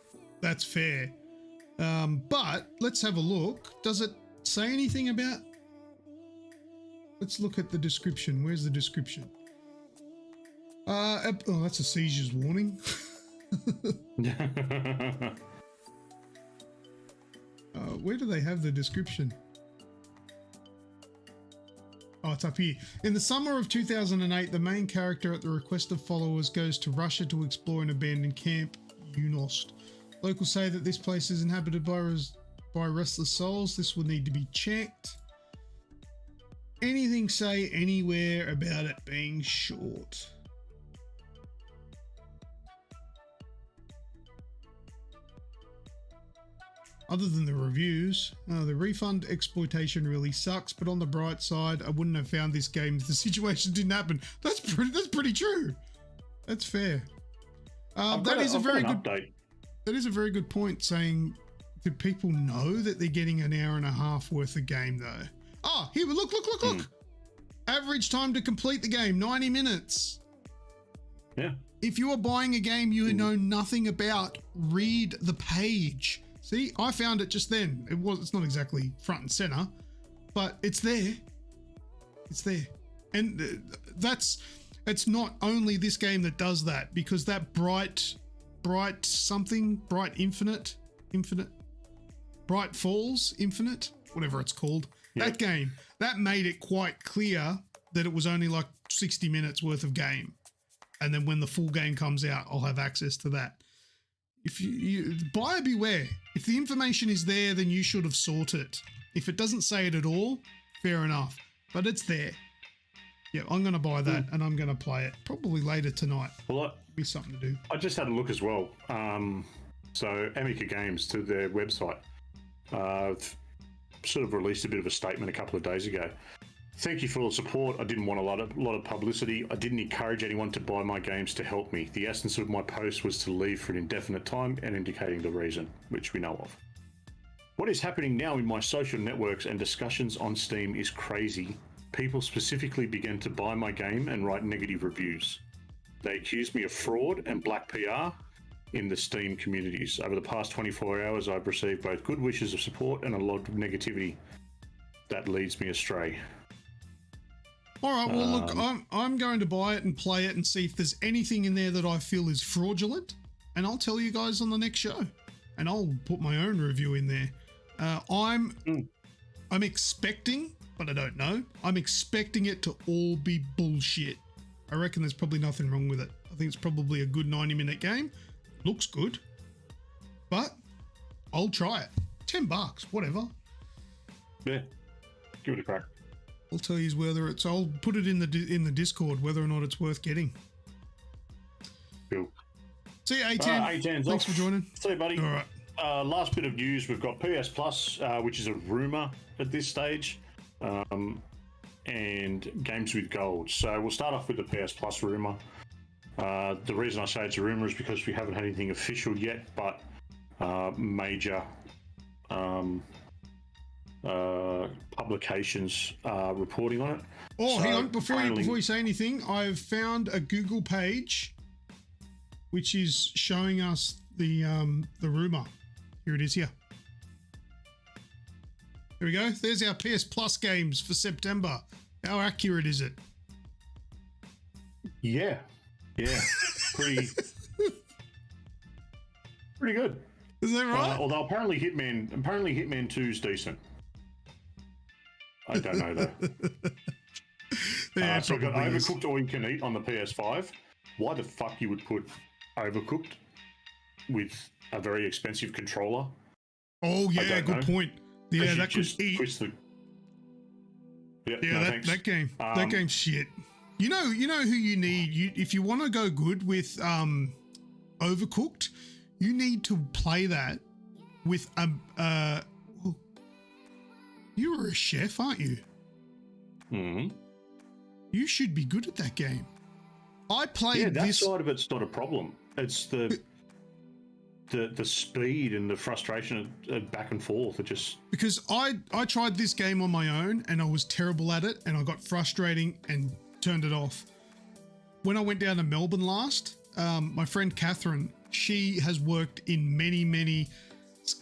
fair. But let's have a look. Does it say anything about? Let's look at the description. Where's the description? Oh, that's a seizures warning. Where do they have the description? Oh, it's up here. In the summer of 2008, the main character, at the request of followers, goes to Russia to explore an abandoned camp, Yunost. Locals say that this place is inhabited by restless souls. This will need to be checked. Anything say anywhere about it being short? Other than the reviews, the refund exploitation really sucks, but on the bright side, I wouldn't have found this game if the situation didn't happen. That's pretty true. That's fair. That is a very good update. That is a very good point, saying, do people know that they're getting an hour and a half worth of game though? Oh, here, look. Average time to complete the game, 90 minutes. Yeah. If you are buying a game you know nothing about, read the page. See, I found it just then. It's not exactly front and center, but it's there. It's there. And it's not only this game that does that, because that Bright Falls Infinite, whatever it's called, that game, that made it quite clear that it was only like 60 minutes worth of game. And then when the full game comes out, I'll have access to that. If you buyer beware. If the information is there, then you should have sought it. If it doesn't say it at all, fair enough. But it's there. Yeah, I'm going to buy that and I'm going to play it probably later tonight. Well, be something to do. I just had a look as well. So Amica Games, to their website, sort of released a bit of a statement a couple of days ago. Thank you for all the support. I didn't want a lot of publicity. I didn't encourage anyone to buy my games to help me. The essence of my post was to leave for an indefinite time and indicating the reason, which we know of. What is happening now in my social networks and discussions on Steam is crazy. People specifically began to buy my game and write negative reviews. They accused me of fraud and black PR in the Steam communities. Over the past 24 hours, I've received both good wishes of support and a lot of negativity that leads me astray. All right, well, look, I'm going to buy it and play it and see if there's anything in there that I feel is fraudulent, and I'll tell you guys on the next show, and I'll put my own review in there. I'm expecting, but I don't know, I'm expecting it to all be bullshit. I reckon there's probably nothing wrong with it. I think it's probably a good 90-minute game. Looks good, but I'll try it. $10, whatever. Yeah, give it a crack. I'll tell you whether it's. I'll put it in the Discord whether or not it's worth getting. Cool. See you, A10. Thanks for joining. See you, buddy. All right. Last bit of news: we've got PS Plus, which is a rumor at this stage, and Games with Gold. So we'll start off with the PS Plus rumor. The reason I say it's a rumor is because we haven't had anything official yet, but major publications reporting on it. Oh, so hang on! Before you say anything, I've found a Google page which is showing us the rumor. Here it is. Here we go. There's our PS Plus games for September. How accurate is it? Yeah, pretty good. Is that right? Although apparently Hitman 2 is decent. I don't know though. So we've got Overcooked All You Can Eat on the PS5. Why the fuck you would put Overcooked with a very expensive controller? Oh yeah, good point. Yeah, that could eat. That game. That game's shit. You know who you need. If you want to go good with Overcooked, you need to play that with you were a chef, aren't you? Hmm. You should be good at that game. I played that side of it's not a problem. It's the speed and the frustration of back and forth. It just because I tried this game on my own and I was terrible at it and I got frustrating and turned it off. when I went down to Melbourne last, my friend Catherine, she has worked in many,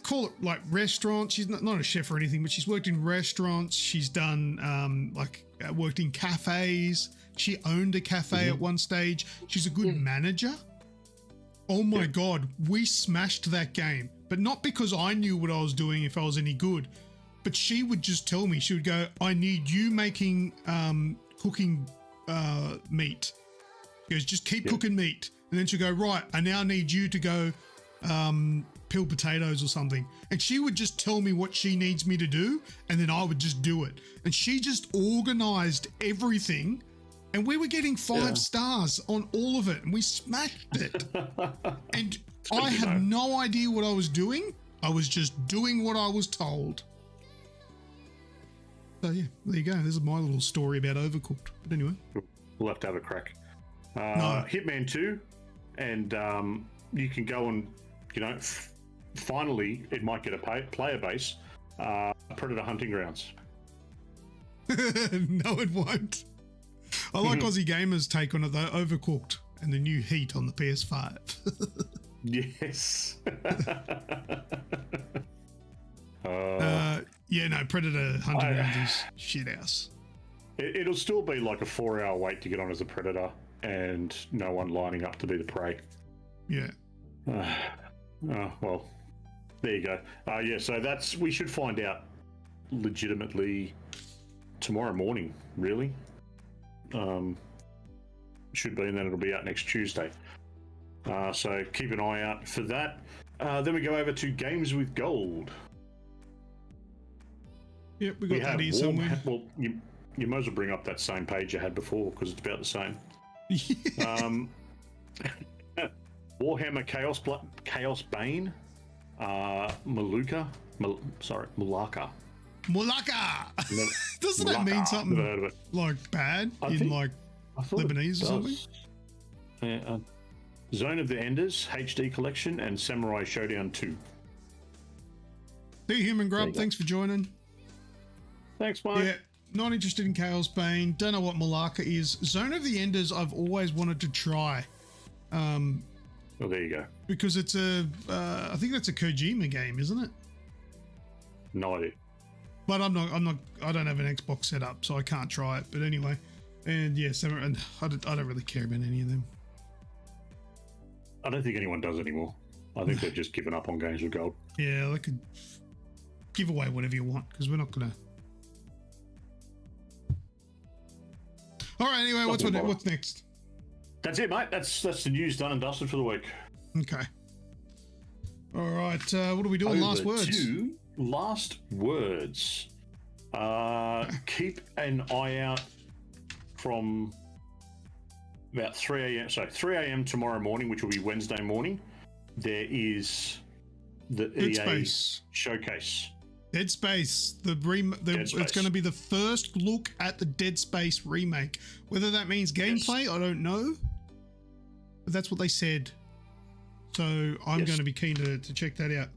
call it like restaurants. She's not a chef or anything, but she's worked in restaurants. She's done worked in cafes. She owned a cafe at one stage. She's a good manager. Oh my God, we smashed that game. But not because I knew what I was doing if I was any good. But she would just tell me, she would go, I need you making, cooking meat. She goes, just keep cooking meat. And then she'll go, right, I now need you to go peel potatoes or something. And she would just tell me what she needs me to do, and then I would just do it. And she just organized everything, and we were getting 5 stars on all of it, and we smashed it. And I had no idea what I was doing. I was just doing what I was told. So yeah, there you go. This is my little story about Overcooked. But anyway. We'll have to have a crack. No. Hitman 2, and you can go and, finally, it might get a player base, Predator Hunting Grounds. No, it won't. I like Aussie Gamers' take on it, though. Overcooked and the new Heat on the PS5. Yes. Yeah, no, Predator Hunting Grounds is shit house. It'll still be like a 4-hour wait to get on as a Predator and no one lining up to be the prey. Yeah. Well, there you go. So we should find out legitimately tomorrow morning, really. Should be, and then it'll be out next Tuesday. So keep an eye out for that. Then we go over to Games with Gold. Yep, we got that here somewhere. Well, you might as well bring up that same page you had before because it's about the same. Warhammer Chaos Bane, Mulaka. Doesn't that mean something like bad in like Lebanese or something? Yeah, Zone of the Enders HD Collection and Samurai Showdown 2. Hey, Human Grub, thanks for joining. Thanks, Mike. Yeah, not interested in Chaos Bane. Don't know what Malacca is. Zone of the Enders, I've always wanted to try. Well, there you go. Because it's I think that's a Kojima game, isn't it? No idea. But I don't have an Xbox set up, so I can't try it. But anyway, and yes, and I don't really care about any of them. I don't think anyone does anymore. I think they've just given up on Games with Gold. Yeah, they could give away whatever you want because we're not gonna. All right. Anyway, what's next? That's it, mate. That's the news done and dusted for the week. Okay. All right. What are we doing? Last words. Last words. Keep an eye out from about 3 a.m. So 3 a.m. tomorrow morning, which will be Wednesday morning. There is the Dead EA Space showcase. Dead Space. It's going to be the first look at the Dead Space remake. Whether that means gameplay, I don't know. But that's what they said. So I'm going to be keen to check that out.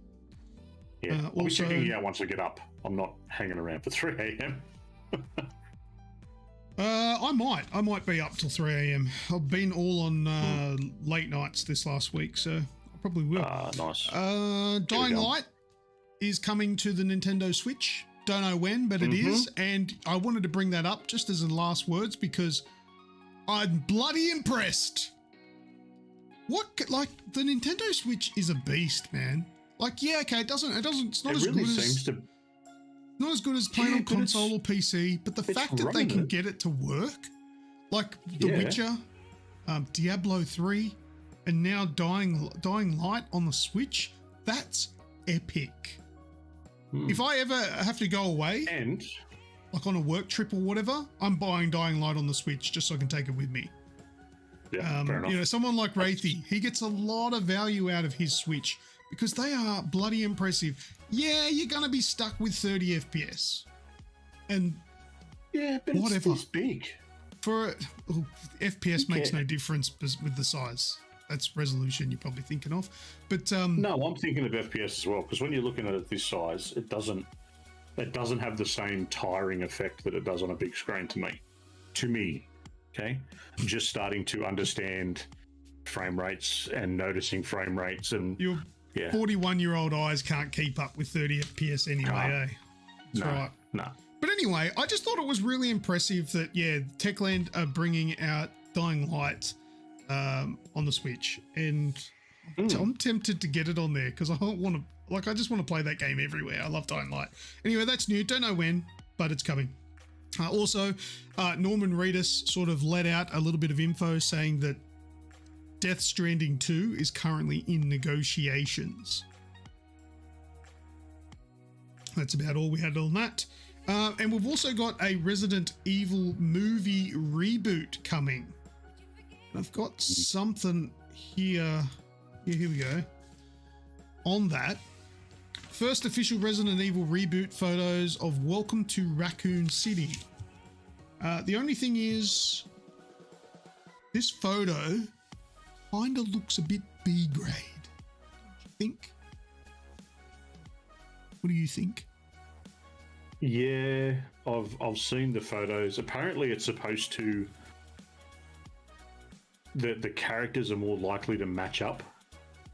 Yeah, I'll be checking it out once I get up. I'm not hanging around for 3 a.m. I might be up till 3 a.m. I've been all on late nights this last week, so I probably will. Nice. Dying Light is coming to the Nintendo Switch. Don't know when, but it is. And I wanted to bring that up just as the last words because I'm bloody impressed. The Nintendo Switch is a beast, man. Like, yeah, okay, it's not as good as not as good as playing on console or PC, but the fact that they can get it to work, like The Witcher, Diablo 3, and now Dying Light on the Switch, that's epic. If I ever have to go away, and like on a work trip or whatever, I'm buying Dying Light on the Switch just so I can take it with me. Yeah, fair enough. Someone like Wraithy, he gets a lot of value out of his Switch because they are bloody impressive. Yeah, you're going to be stuck with 30 FPS. And but whatever. It's big. FPS makes no difference with the size. That's resolution you're probably thinking of. But no, I'm thinking of FPS as well because when you're looking at it this size, it doesn't have the same tiring effect that it does on a big screen to me. Okay, just starting to understand frame rates and noticing frame rates, and Your 41-year-old eyes can't keep up with 30 FPS anyway, eh? That's right. No. But anyway, I just thought it was really impressive that, Techland are bringing out Dying Light on the Switch. And I'm tempted to get it on there because I just want to play that game everywhere. I love Dying Light. Anyway, that's new. Don't know when, but it's coming. Also, Norman Reedus sort of let out a little bit of info saying that Death Stranding 2 is currently in negotiations. That's about all we had on that. And we've also got a Resident Evil movie reboot coming. I've got something here. Here we go. On that, first official Resident Evil reboot photos of Welcome to Raccoon City. The only thing is, this photo kind of looks a bit B grade. Don't you think? What do you think? Yeah, I've seen the photos. Apparently, it's supposed to. The characters are more likely to match up,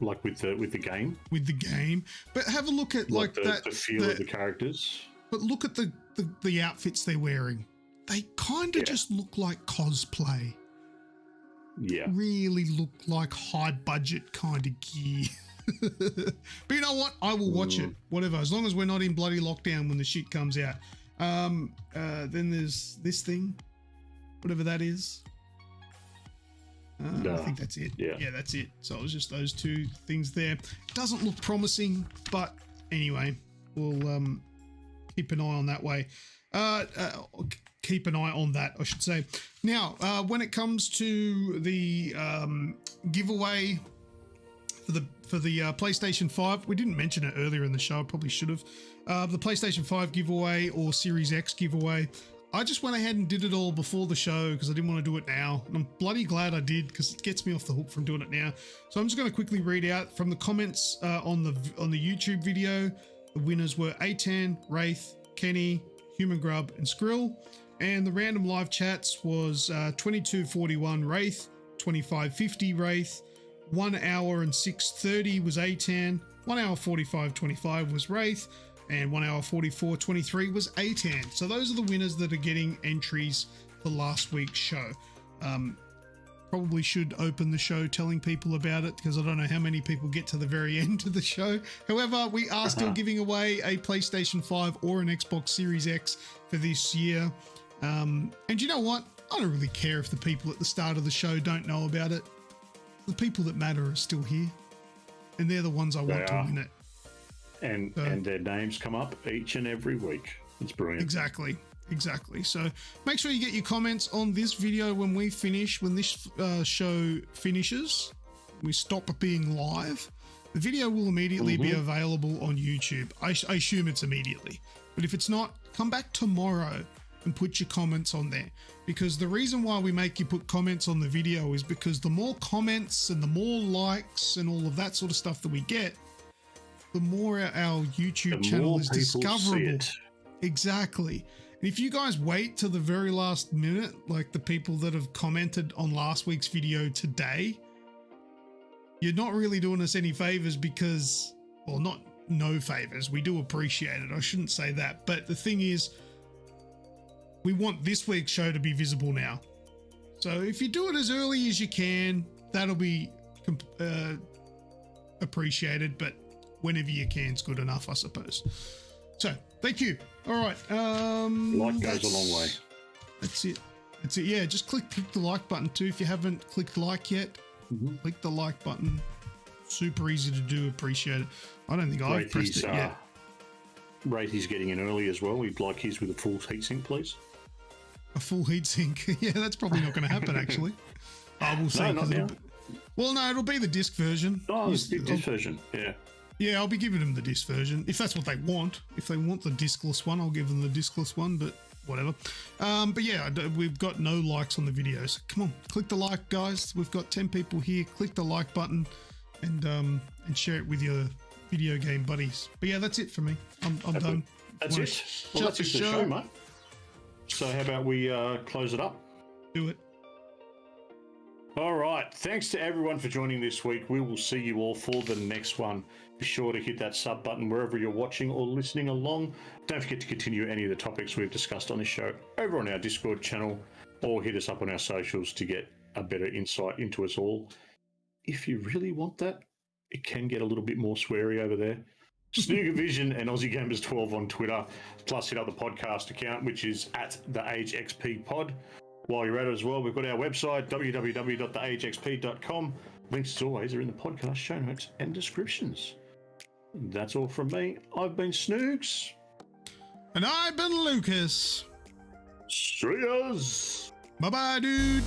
like with the game. With the game, but have a look at the feel of the characters. But look at the outfits they're wearing. They kind of just look like cosplay. Yeah, really look like high budget kind of gear. But you know what? I will watch it. Whatever, as long as we're not in bloody lockdown when the shit comes out. Then there's this thing, whatever that is. I think that's it. Yeah, that's it. So it was just those two things there. Doesn't look promising, but anyway, we'll keep an eye on that way. Keep an eye on that, I should say. Now, when it comes to the giveaway for the PlayStation 5, we didn't mention it earlier in the show. I probably should have. The PlayStation 5 giveaway or Series X giveaway. I just went ahead and did it all before the show because I didn't want to do it now. And I'm bloody glad I did because it gets me off the hook from doing it now. So I'm just going to quickly read out from the comments on the YouTube video. The winners were Atan, Wraith, Kenny, Human Grub, and Skrill. And the random live chats was 2241 Wraith, 2550 Wraith, 1 hour and 6:30 was Atan, 1 hour 45:25 was Wraith, and 1 hour 44:23 was Atan. So those are the winners that are getting entries for last week's show. Probably should open the show telling people about it because I don't know how many people get to the very end of the show. However, we are still giving away a PlayStation 5 or an Xbox Series X for this year. And you know what? I don't really care if the people at the start of the show don't know about it. The people that matter are still here, and they're the ones I want to win it. And their names come up each and every week. It's brilliant. Exactly. So make sure you get your comments on this video when we finish, when this show finishes. We stop being live. The video will immediately be available on YouTube. I assume it's immediately. But if it's not, come back tomorrow and put your comments on there. Because the reason why we make you put comments on the video is because the more comments and the more likes and all of that sort of stuff that we get, the more our YouTube channel is discoverable. Exactly. And if you guys wait till the very last minute, like the people that have commented on last week's video today, you're not really doing us any favors because, well, not no favors. We do appreciate it. I shouldn't say that. But the thing is, we want this week's show to be visible now. So if you do it as early as you can, that'll be appreciated. But whenever you can is good enough, I suppose. So thank you. All right. Like goes a long way. That's it. Yeah, just click the like button too. If you haven't clicked like yet, click the like button. Super easy to do. Appreciate it. I don't think I've pressed it yet. Rate he's getting in early as well. We'd like his with a full heatsink, please. A full heatsink? Yeah, that's probably not going to happen, actually. I will say. Well, no, it'll be the disc version. Oh, it's the disc version, yeah. Yeah, I'll be giving them the disc version, if that's what they want. If they want the discless one, I'll give them the discless one, but whatever. But yeah, we've got no likes on the videos. Come on, click the like, guys. We've got 10 people here. Click the like button and share it with your video game buddies. But yeah, that's it for me. I'm done. That's it. Well, that's it for the show, mate. So how about we close it up? Do it. All right. Thanks to everyone for joining this week. We will see you all for the next one. Be sure to hit that sub button wherever you're watching or listening along. Don't forget to continue any of the topics we've discussed on this show over on our Discord channel, or hit us up on our socials to get a better insight into us all. If you really want that, it can get a little bit more sweary over there. Snooger Vision and Aussie Gamers 12 on Twitter, plus hit up the podcast account, which is at the AGExp pod. While you're at it as well, we've got our website, www.theagexp.com. Links, as always, are in the podcast show notes and descriptions. That's all from me. I've been Snoogs. And I've been Lucas. Cheers. Bye-bye, dude.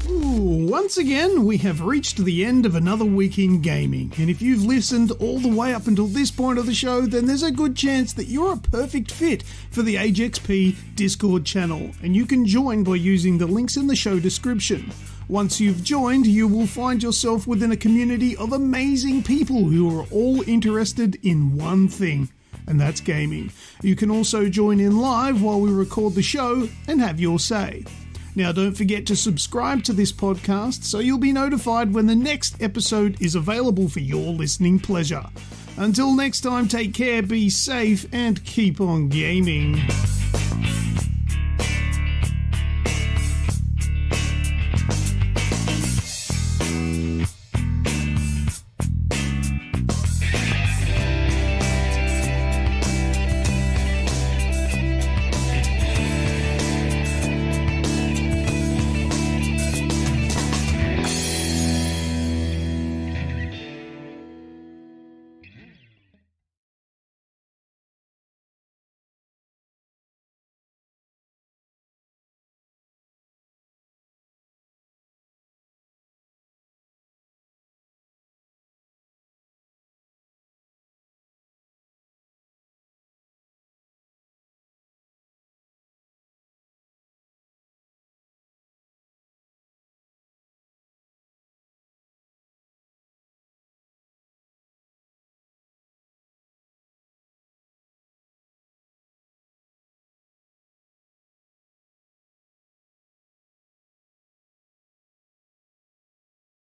Ooh, once again, we have reached the end of another week in gaming, and if you've listened all the way up until this point of the show, then there's a good chance that you're a perfect fit for the AGExp Discord channel, and you can join by using the links in the show description. Once you've joined, you will find yourself within a community of amazing people who are all interested in one thing, and that's gaming. You can also join in live while we record the show and have your say. Now, don't forget to subscribe to this podcast so you'll be notified when the next episode is available for your listening pleasure. Until next time, take care, be safe, and keep on gaming.